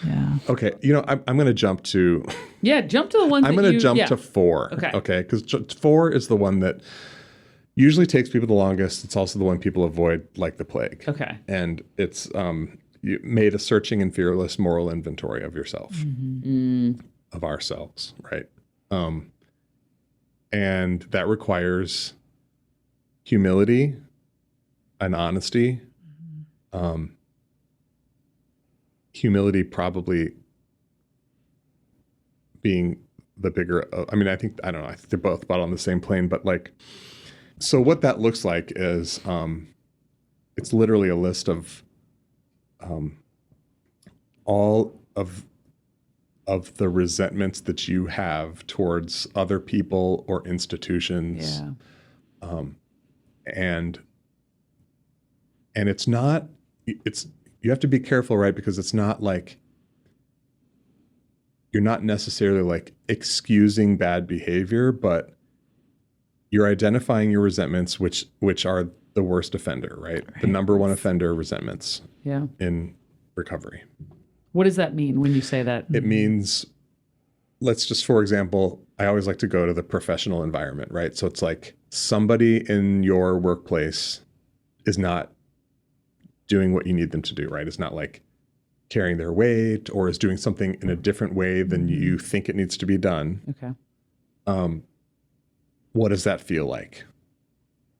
Yeah. Okay, I'm going to jump to. Yeah, jump to the one. I'm going to jump to 4. Okay. Because 4 is the one that usually takes people the longest. It's also the one people avoid like the plague. Okay. And it's you made a searching and fearless moral inventory of yourself, of ourselves, right? And that requires humility and honesty. Humility probably being the bigger. I think they're both about on the same plane, but like. So what that looks like is it's literally a list of all of the resentments that you have towards other people or institutions. Yeah. And you have to be careful, right? Because it's not like you're not necessarily like excusing bad behavior, but you're identifying your resentments, which are the worst offender, right? The number one offender, resentments in recovery. What does that mean when you say that? It means, let's just, for example, I always like to go to the professional environment, right? So it's like somebody in your workplace is not doing what you need them to do, right? It's not like carrying their weight or is doing something in a different way than you think it needs to be done. Okay. What does that feel like?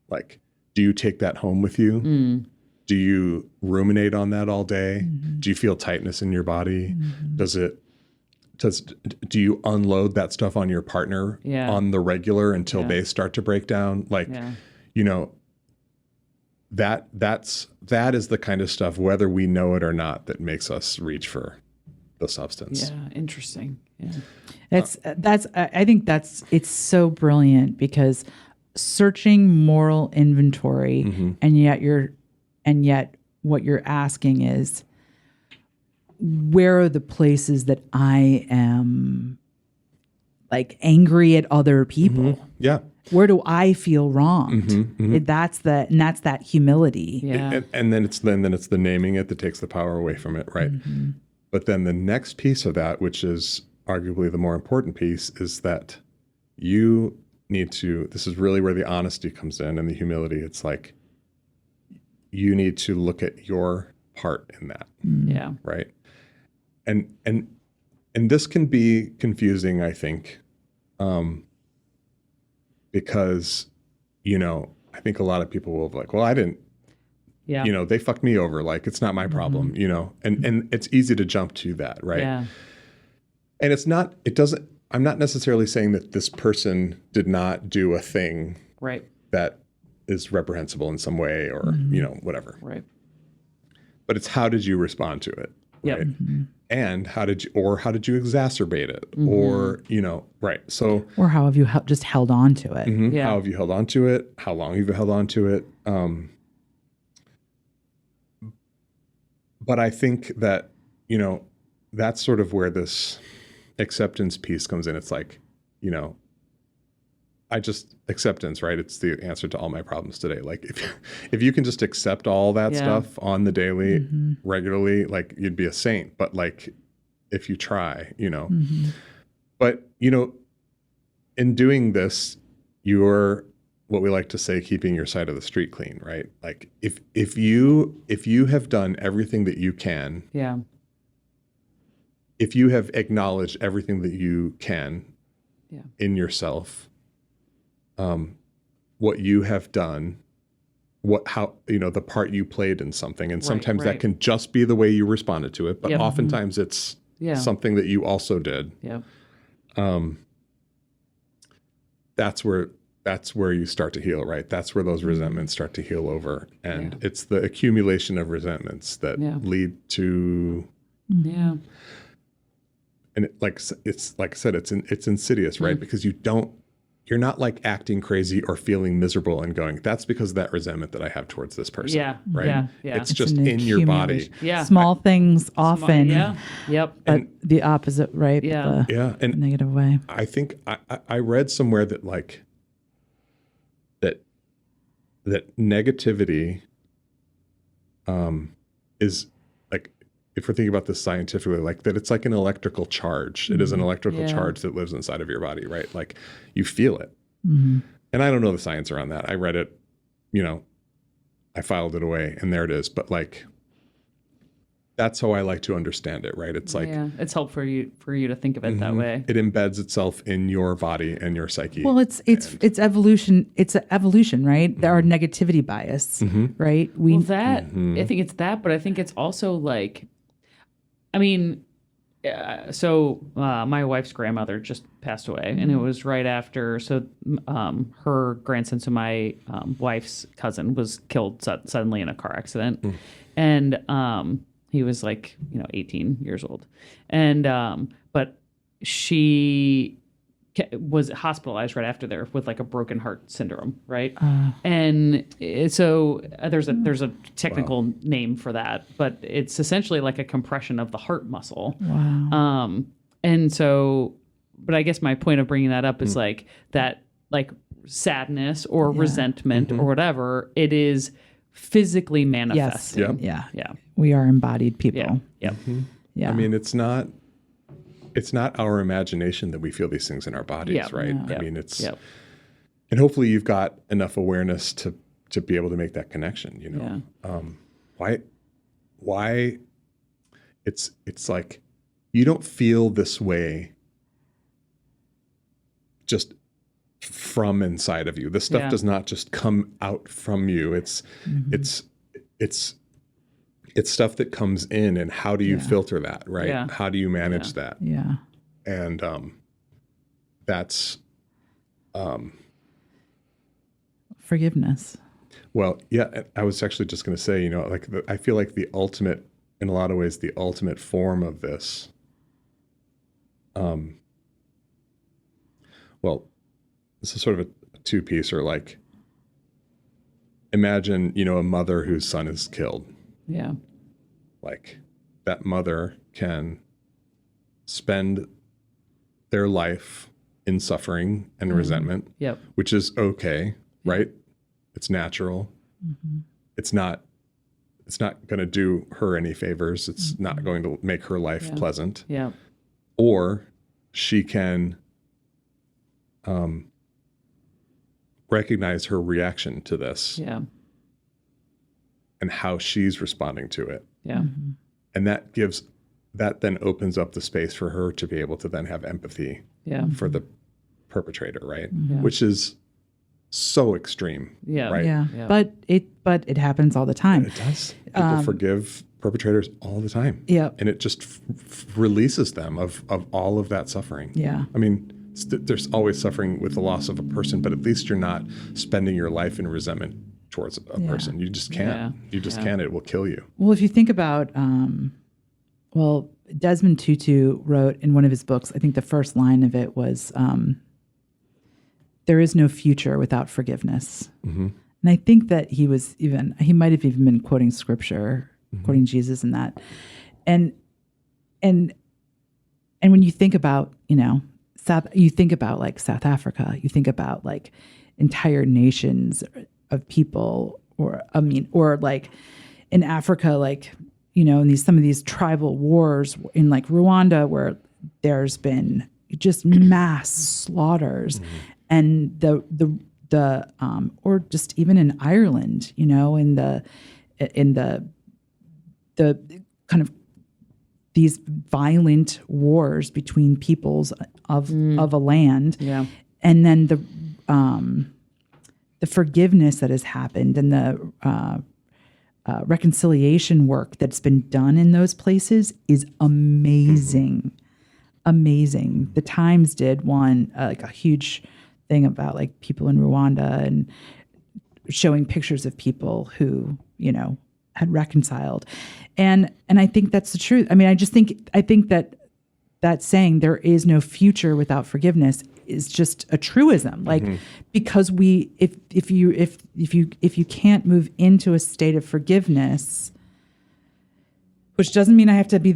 Like, do you take that home with you? Do you ruminate on that all day? Do you feel tightness in your body? Do you unload that stuff on your partner on the regular until they start to break down? Like, you know, that is the kind of stuff, whether we know it or not, that makes us reach for the substance. Yeah, interesting. Yeah. I think it's so brilliant, because searching moral inventory, and yet what you're asking is, where are the places that I am like angry at other people? Yeah. Where do I feel wronged? That's that humility. Yeah. And then it's the naming it that takes the power away from it, right? But then the next piece of that, which is arguably the more important piece, is that you need to, this is really where the honesty comes in and the humility. It's like, you need to look at your part in that. Yeah. Right. And this can be confusing, I think, because, you know, I think a lot of people will be like, well, I didn't, you know, they fucked me over. Like, it's not my problem, you know, and it's easy to jump to that. Right. Yeah. And I'm not necessarily saying that this person did not do a thing that is reprehensible in some way or, you know, whatever. Right. But it's, how did you respond to it? Right. And how did you exacerbate it? Or, you know, right. So, or how have you just held on to it? How have you held on to it? How long have you held on to it? But I think that, you know, that's sort of where this acceptance piece comes in. It's like, you know, acceptance, right? It's the answer to all my problems today. Like, if you can just accept all that stuff on the daily, regularly, like, you'd be a saint. But like, if you try, you know, but, you know, in doing this, you're, what we like to say, keeping your side of the street clean, right? Like, if you have done everything that you can, if you have acknowledged everything that you can in yourself, what you have done, how, you know, the part you played in something. And sometimes that can just be the way you responded to it, but oftentimes it's something that you also did. That's where you start to heal, right? That's where those resentments start to heal over. And it's the accumulation of resentments that lead to, and it's like I said, it's insidious, right? Because you're not like acting crazy or feeling miserable and going, that's because of that resentment that I have towards this person. Right. It's just in your body. Small things often. But the opposite, right? The and negative way. I think I read somewhere that like that negativity is, like, if we're thinking about this scientifically, like, that it's like an electrical charge. It is an electrical charge that lives inside of your body, right? Like, you feel it. And I don't know the science around that. I read it, you know, I filed it away and there it is. But like, that's how I like to understand it, right? It's like, it's helpful for you to think of it that way. It embeds itself in your body and your psyche. Well, it's evolution. It's an evolution, right? Our negativity bias, right? I think it's that, but I think it's also like, I mean, so my wife's grandmother just passed away, and it was right after. So her grandson, so my wife's cousin, was killed suddenly in a car accident, and he was like, 18 years old, and but she was hospitalized right after there with like a broken heart syndrome, right? And so there's a technical name for that, but it's essentially like a compression of the heart muscle. Wow. And so, but I guess my point of bringing that up is like that, like sadness or resentment or whatever, it is physically manifesting. Yep. Yeah. We are embodied people. Yep. Yeah. I mean, it's not our imagination that we feel these things in our bodies, Yeah. right? Yeah. I mean, it's, Yep. and hopefully you've got enough awareness to be able to make that connection, you know? Why it's like, you don't feel this way just from inside of you. This stuff does not just come out from you. It's stuff that comes in, and how do you filter that, right? Yeah. How do you manage that? Yeah. And that's Forgiveness. well, yeah. I was actually just going to say, you know, like I feel like the ultimate, in a lot of ways, the ultimate form of this. Well, this is sort of a two-piecer. Like, imagine, you know, a mother whose son is killed. Yeah. Like, that mother can spend their life in suffering and resentment, Yep. which is okay, right? It's natural. It's not going to do her any favors. It's not going to make her life pleasant. Yeah. Or she can recognize her reaction to this Yeah. and how she's responding to it. Yeah. And that then opens up the space for her to be able to then have empathy Yeah. for the perpetrator, right? Which is so extreme. Yeah. Right. Yeah. Yeah. But it happens all the time. It does. People forgive perpetrators all the time. Yeah. And it just releases them of all of that suffering. Yeah. I mean, there's always suffering with the loss of a person, but at least you're not spending your life in resentment towards a person. You just can't. Yeah. You just can't. It will kill you. Well, if you think about, Desmond Tutu wrote in one of his books, I think the first line of it was, there is no future without forgiveness. And I think that he might have even been quoting scripture, quoting Jesus in that. And when you think about, you know, you think about like South Africa, you think about like entire nations of people, or like in Africa, like, you know, in some of these tribal wars in like Rwanda, where there's been just mass slaughters, and or just even in Ireland, you know, in the kind of these violent wars between peoples of a land, and then the forgiveness that has happened, and the reconciliation work that's been done in those places is amazing. Amazing. The Times did one like a huge thing about like people in Rwanda, and showing pictures of people who, you know, had reconciled. And I think that's the truth. I mean, I think that saying there is no future without forgiveness is just a truism. Like, because if you can't move into a state of forgiveness, which doesn't mean I have to be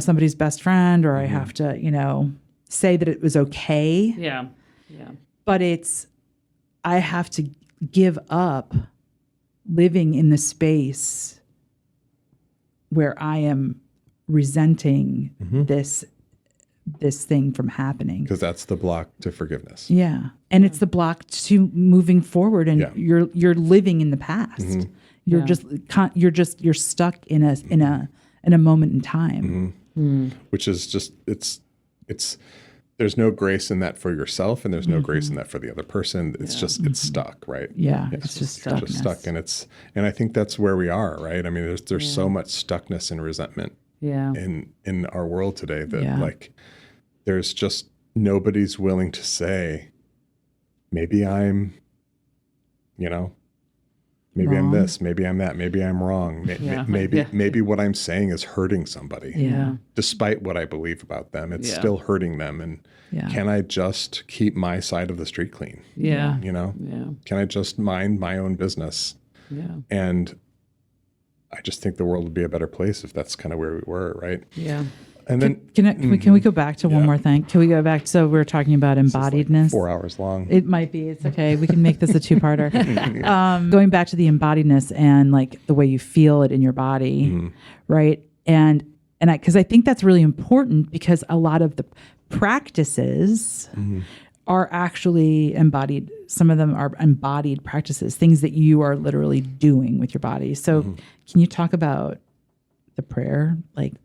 somebody's best friend, or I have to, you know, say that it was okay. Yeah. Yeah. But I have to give up living in the space where I am resenting this thing from happening. Because that's the block to forgiveness. Yeah. And it's the block to moving forward, and you're living in the past. You're you're stuck in a moment in time. Which is just, it's there's no grace in that for yourself, and there's no grace in that for the other person. It's just, it's stuck, right? Yeah. It's just stuckness. Just stuck. And I think that's where we are, right? I mean, there's so much stuckness and resentment in our world today that like, there's just, nobody's willing to say, maybe I'm, you know, maybe wrong. I'm this, maybe I'm that, maybe I'm wrong. Maybe what I'm saying is hurting somebody. Yeah. Despite what I believe about them, it's still hurting them. And can I just keep my side of the street clean? Yeah. You know? Yeah. Can I just mind my own business? Yeah. And I just think the world would be a better place if that's kind of where we were, right? Yeah. And then Can we go back to one more thing? Can we go back? So we're talking about embodiedness. 4 hours long. It might be. It's okay. We can make this a two-parter. Going back to the embodiedness and like the way you feel it in your body, right? And because I think that's really important because a lot of the practices are actually embodied. Some of them are embodied practices, things that you are literally doing with your body. So can you talk about the prayer?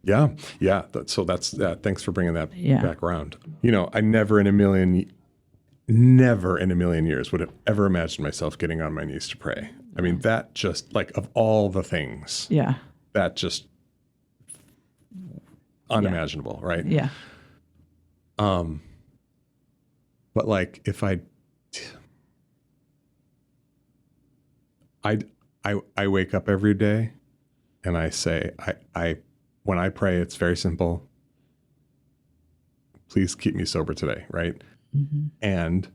Yeah. Thanks for bringing that back around. I never in a million years would have ever imagined myself getting on my knees to pray. I mean, that just of all the things, that just unimaginable, right? Yeah. But if I wake up every day and I say, when I pray, it's very simple. Please keep me sober today, right? And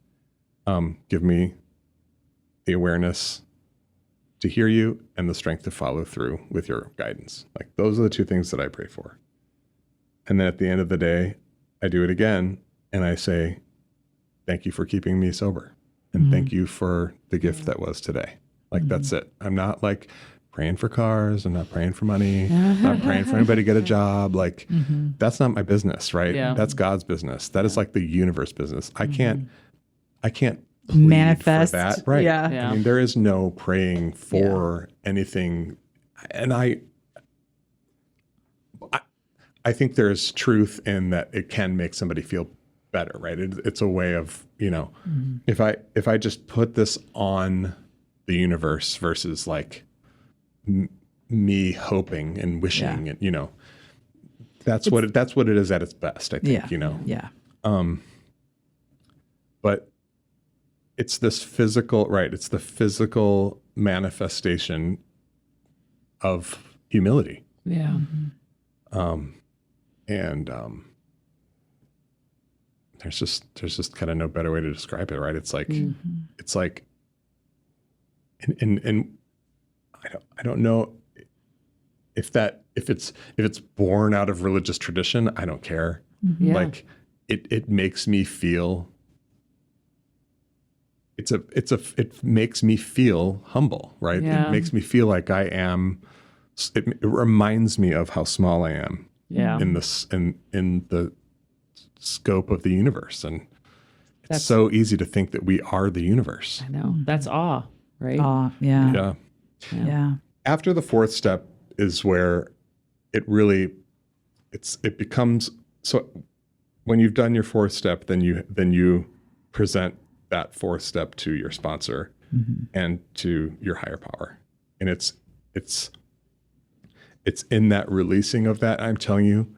give me the awareness to hear you and the strength to follow through with your guidance. Those are the two things that I pray for. And then at the end of the day, I do it again and I say, thank you for keeping me sober. And thank you for the gift that was today. That's it. I'm not praying for cars. I'm not praying for money. I'm not praying for anybody to get a job. That's not my business, right? Yeah. That's God's business. That is the universe business. I can't Manifest for that. Right. Yeah. I mean, there is no praying for anything. And I think there's truth in that it can make somebody feel better, right? It's a way of, if I just put this on the universe versus me hoping and wishing and, that's what it is at its best, I think, Yeah. But it's this physical, right? It's the physical manifestation of humility. Yeah. And there's just kind of no better way to describe it, right? It's it's and I don't know if it's born out of religious tradition. I don't care. Yeah. It makes me feel. It makes me feel humble, right? Yeah. It makes me feel like I am. It reminds me of how small I am. Yeah. In the scope of the universe, and it's so easy to think that we are the universe. I know. That's awe, right? Yeah. After the fourth step is where it becomes so. When you've done your fourth step, then you present that fourth step to your sponsor and to your higher power, and it's in that releasing of that. I'm telling you,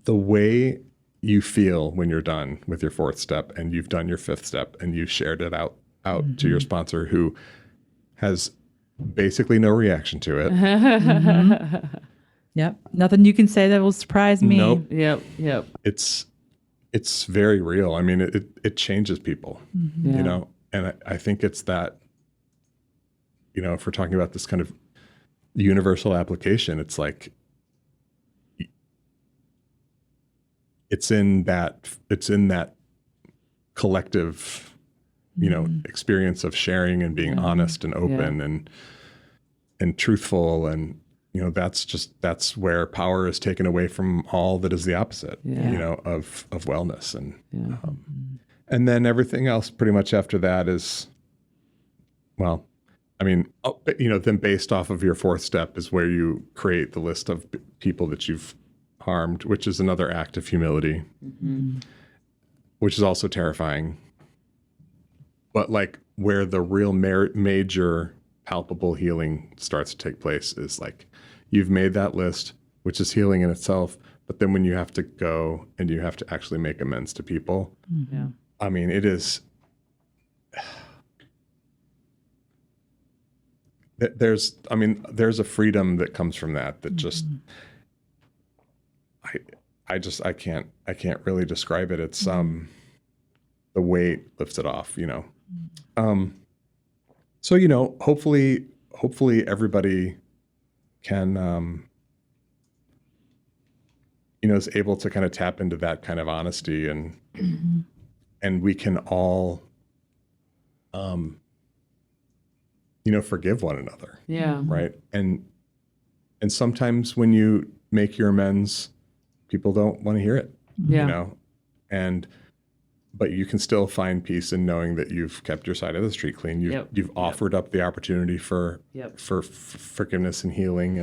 the way you feel when you're done with your fourth step and you've done your fifth step and you've shared it out to your sponsor who has basically no reaction to it. Yep. Nothing you can say that will surprise me. Nope. Yep. It's very real. I mean, it changes people, and I think it's that, if we're talking about this kind of universal application, it's it's in that collective, experience of sharing and being honest and open and truthful. And, that's where power is taken away from all that is the opposite, of wellness. And then everything else pretty much after that is, well, I mean, then based off of your fourth step is where you create the list of people that you've harmed, which is another act of humility, which is also terrifying. But where the real major palpable healing starts to take place is you've made that list, which is healing in itself. But then when you have to go and you have to actually make amends to people, I mean, it is. There's a freedom that comes from that just I can't really describe it. It's the weight lifts it off, so hopefully everybody can is able to kind of tap into that kind of honesty, and we can all, forgive one another. Yeah. Right. And sometimes when you make your amends, people don't want to hear it, Yeah. But you can still find peace in knowing that you've kept your side of the street clean. You've offered up the opportunity for forgiveness and healing,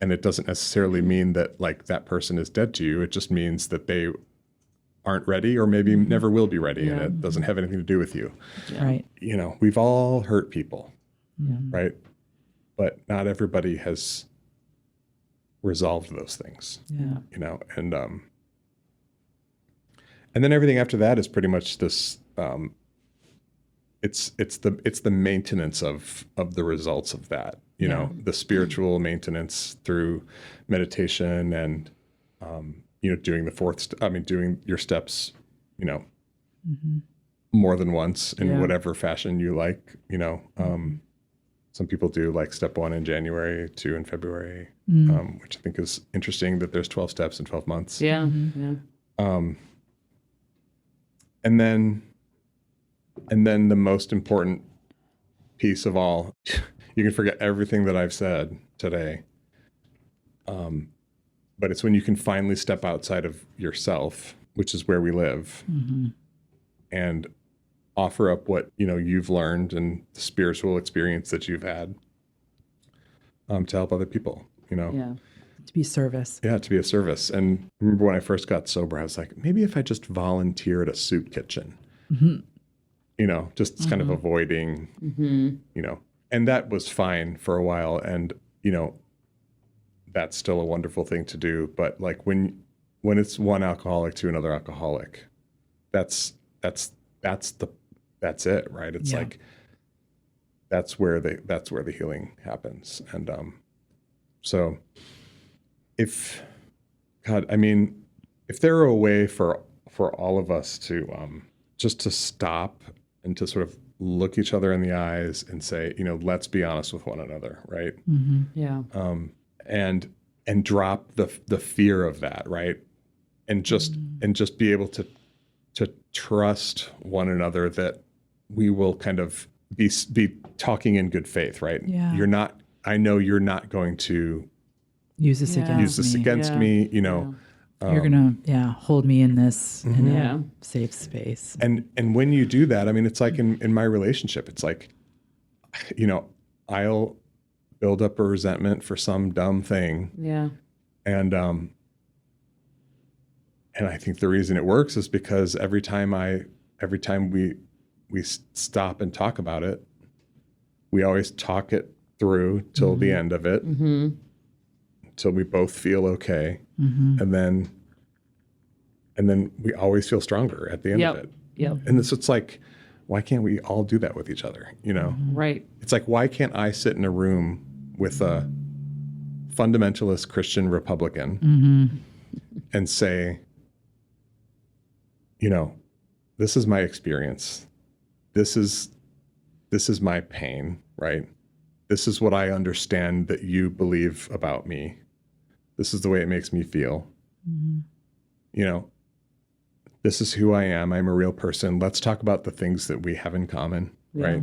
and it doesn't necessarily mean that like that person is dead to you. It just means that they aren't ready, or maybe never will be ready, and it doesn't have anything to do with you. Yeah. Right. We've all hurt people, right? But not everybody has resolved those things. Yeah. And then everything after that is pretty much this. It's the maintenance of the results of that. The spiritual maintenance through meditation and doing the doing your steps, more than once in whatever fashion you like. Some people do like step 1 in January, 2 in February, which I think is interesting that there's 12 steps in 12 months. Yeah. And then the most important piece of all, you can forget everything that I've said today. But it's when you can finally step outside of yourself, which is where we live, and offer up what, you've learned and the spiritual experience that you've had, to help other people, To be service. Yeah, to be a service. And I remember when I first got sober, I was like, maybe if I just volunteer at a soup kitchen, just kind of avoiding, and that was fine for a while. And, that's still a wonderful thing to do. But like when it's one alcoholic to another alcoholic, that's it, right? It's like, that's where the healing happens. And, so if there were a way for all of us to just to stop and to sort of look each other in the eyes and say, let's be honest with one another, right? Yeah. And drop the fear of that, right? And just be able to trust one another that we will kind of be talking in good faith, right? Yeah. I know you're not going to use this against me, You're going to, hold me in this in a safe space. And when you do that, it's like in my relationship, it's like, I'll build up a resentment for some dumb thing. Yeah. And I think the reason it works is because every time we stop and talk about it, we always talk it through till the end of it, till we both feel okay. And then we always feel stronger at the end of it. Yep. And it's like, why can't we all do that with each other? Right. It's like, why can't I sit in a room with a fundamentalist Christian Republican and say, this is my experience. This is my pain, right? This is what I understand that you believe about me. This is the way it makes me feel. This is who I am. I'm a real person. Let's talk about the things that we have in common, right?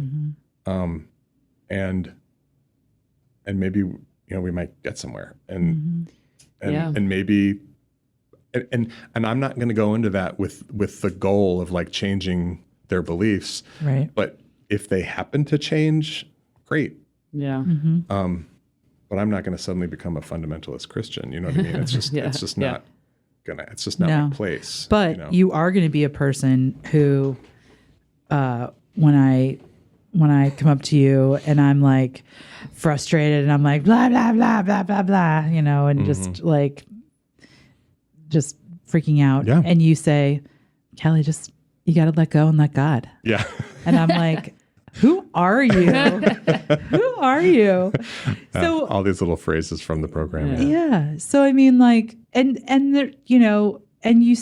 And maybe, we might get somewhere. And maybe, and I'm not going to go into that with the goal of like changing their beliefs. Right. But if they happen to change, great. Yeah. But I'm not going to suddenly become a fundamentalist Christian. You know what I mean? It's just, it's just not it's just not my place. But you are going to be a person who, when I come up to you and I'm like frustrated and I'm like, blah, blah, blah, blah, blah, blah, and just freaking out. Yeah. And you say, Kelley, you got to let go and let God. Yeah. And I'm like, who are you? Who are you? So all these little phrases from the program. Yeah. So I mean, like, and there, and you,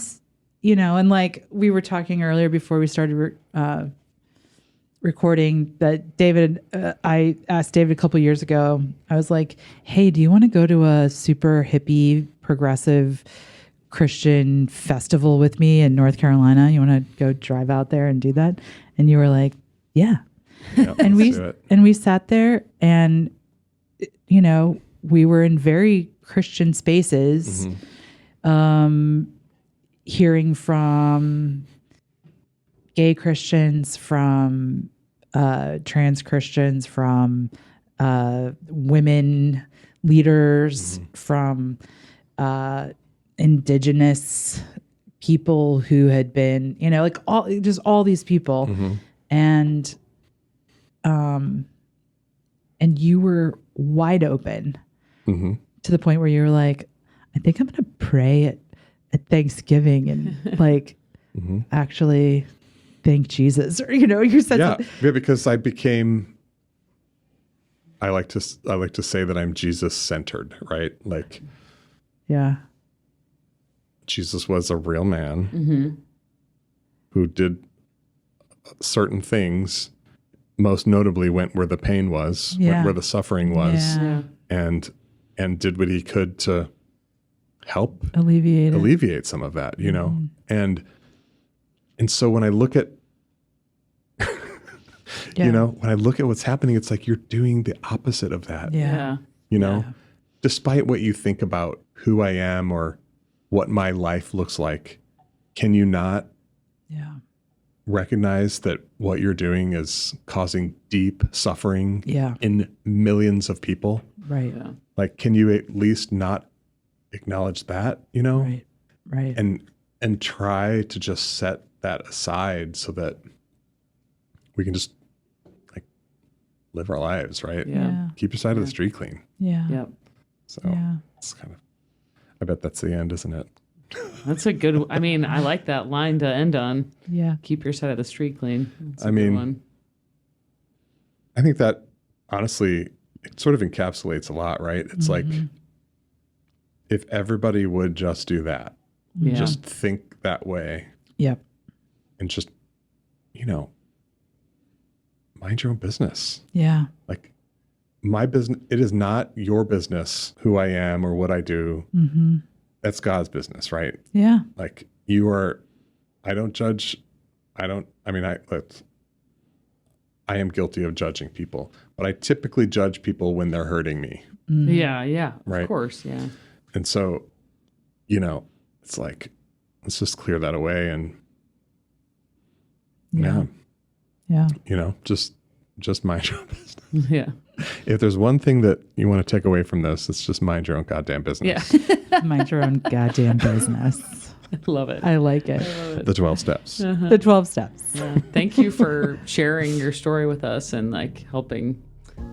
and like we were talking earlier before we started recording that David, I asked David a couple years ago. I was like, hey, do you want to go to a super hippie, progressive Christian festival with me in North Carolina. You want to go drive out there and do that? And you were like, yeah. Yeah, And let's do it. we sat there and, you know, we were in very Christian spaces, hearing from gay Christians, from trans Christians, from women leaders, from indigenous people who had been, you know, like all these people. And you were wide open to the point where you were like, I think I'm going to pray at Thanksgiving and like actually thank Jesus, or, you know, you said something. Yeah, because I like to say that I'm Jesus centered, right? Like, Yeah. Jesus was a real man who did certain things, most notably went where the pain was, went where the suffering was, and did what he could to help alleviate some of that, you know? And so when I look at you know, when I look at what's happening, it's like you're doing the opposite of that. Yeah. You know, despite what you think about who I am or what my life looks like, can you not recognize that what you're doing is causing deep suffering in millions of people? Right. Yeah. Like, can you at least not acknowledge that, you know? Right. Right. And try to just set that aside so that we can just like live our lives, right? Yeah. Keep your side of the street clean. Yeah. Yep. So it's kind of, I bet that's the end, isn't it? That's a good, I mean, I like that line to end on. Yeah. Keep your side of the street clean. That's a I good mean, one. I think that honestly, it sort of encapsulates a lot, right? It's like, if everybody would just do that, Yeah. just think that way Yep. and just, you know, mind your own business. Yeah. Like, my business, it is not your business who I am or what I do. That's God's business, right? Yeah. Like, you are, I don't judge. I am guilty of judging people, but I typically judge people when they're hurting me. Yeah. Right. Of course. Yeah. And so, you know, it's like, let's just clear that away and Yeah. you know, just mind your own business. Yeah. If there's one thing that you want to take away from this, it's just mind your own goddamn business. Yeah. Mind your own goddamn business. Love it. I like it. The 12 steps. The 12 steps. Yeah. Thank you for sharing your story with us and like helping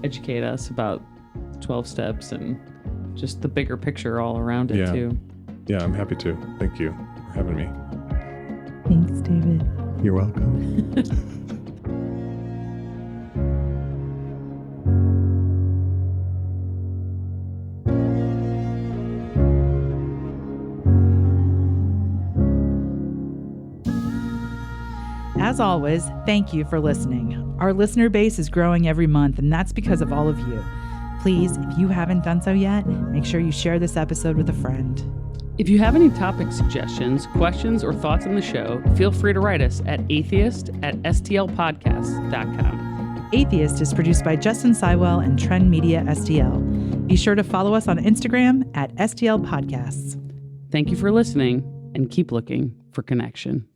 educate us about 12 steps and just the bigger picture all around it too. Yeah, I'm happy to. Thank you for having me. Thanks, David. You're welcome. As always, thank you for listening. Our listener base is growing every month, and that's because of all of you. Please, if you haven't done so yet, make sure you share this episode with a friend. If you have any topic suggestions, questions, or thoughts on the show, feel free to write us at atheist@stlpodcasts.com. Atheist is produced by Justin Sywell and Trend Media STL. Be sure to follow us on Instagram at STL Podcasts. Thank you for listening and keep looking for connection.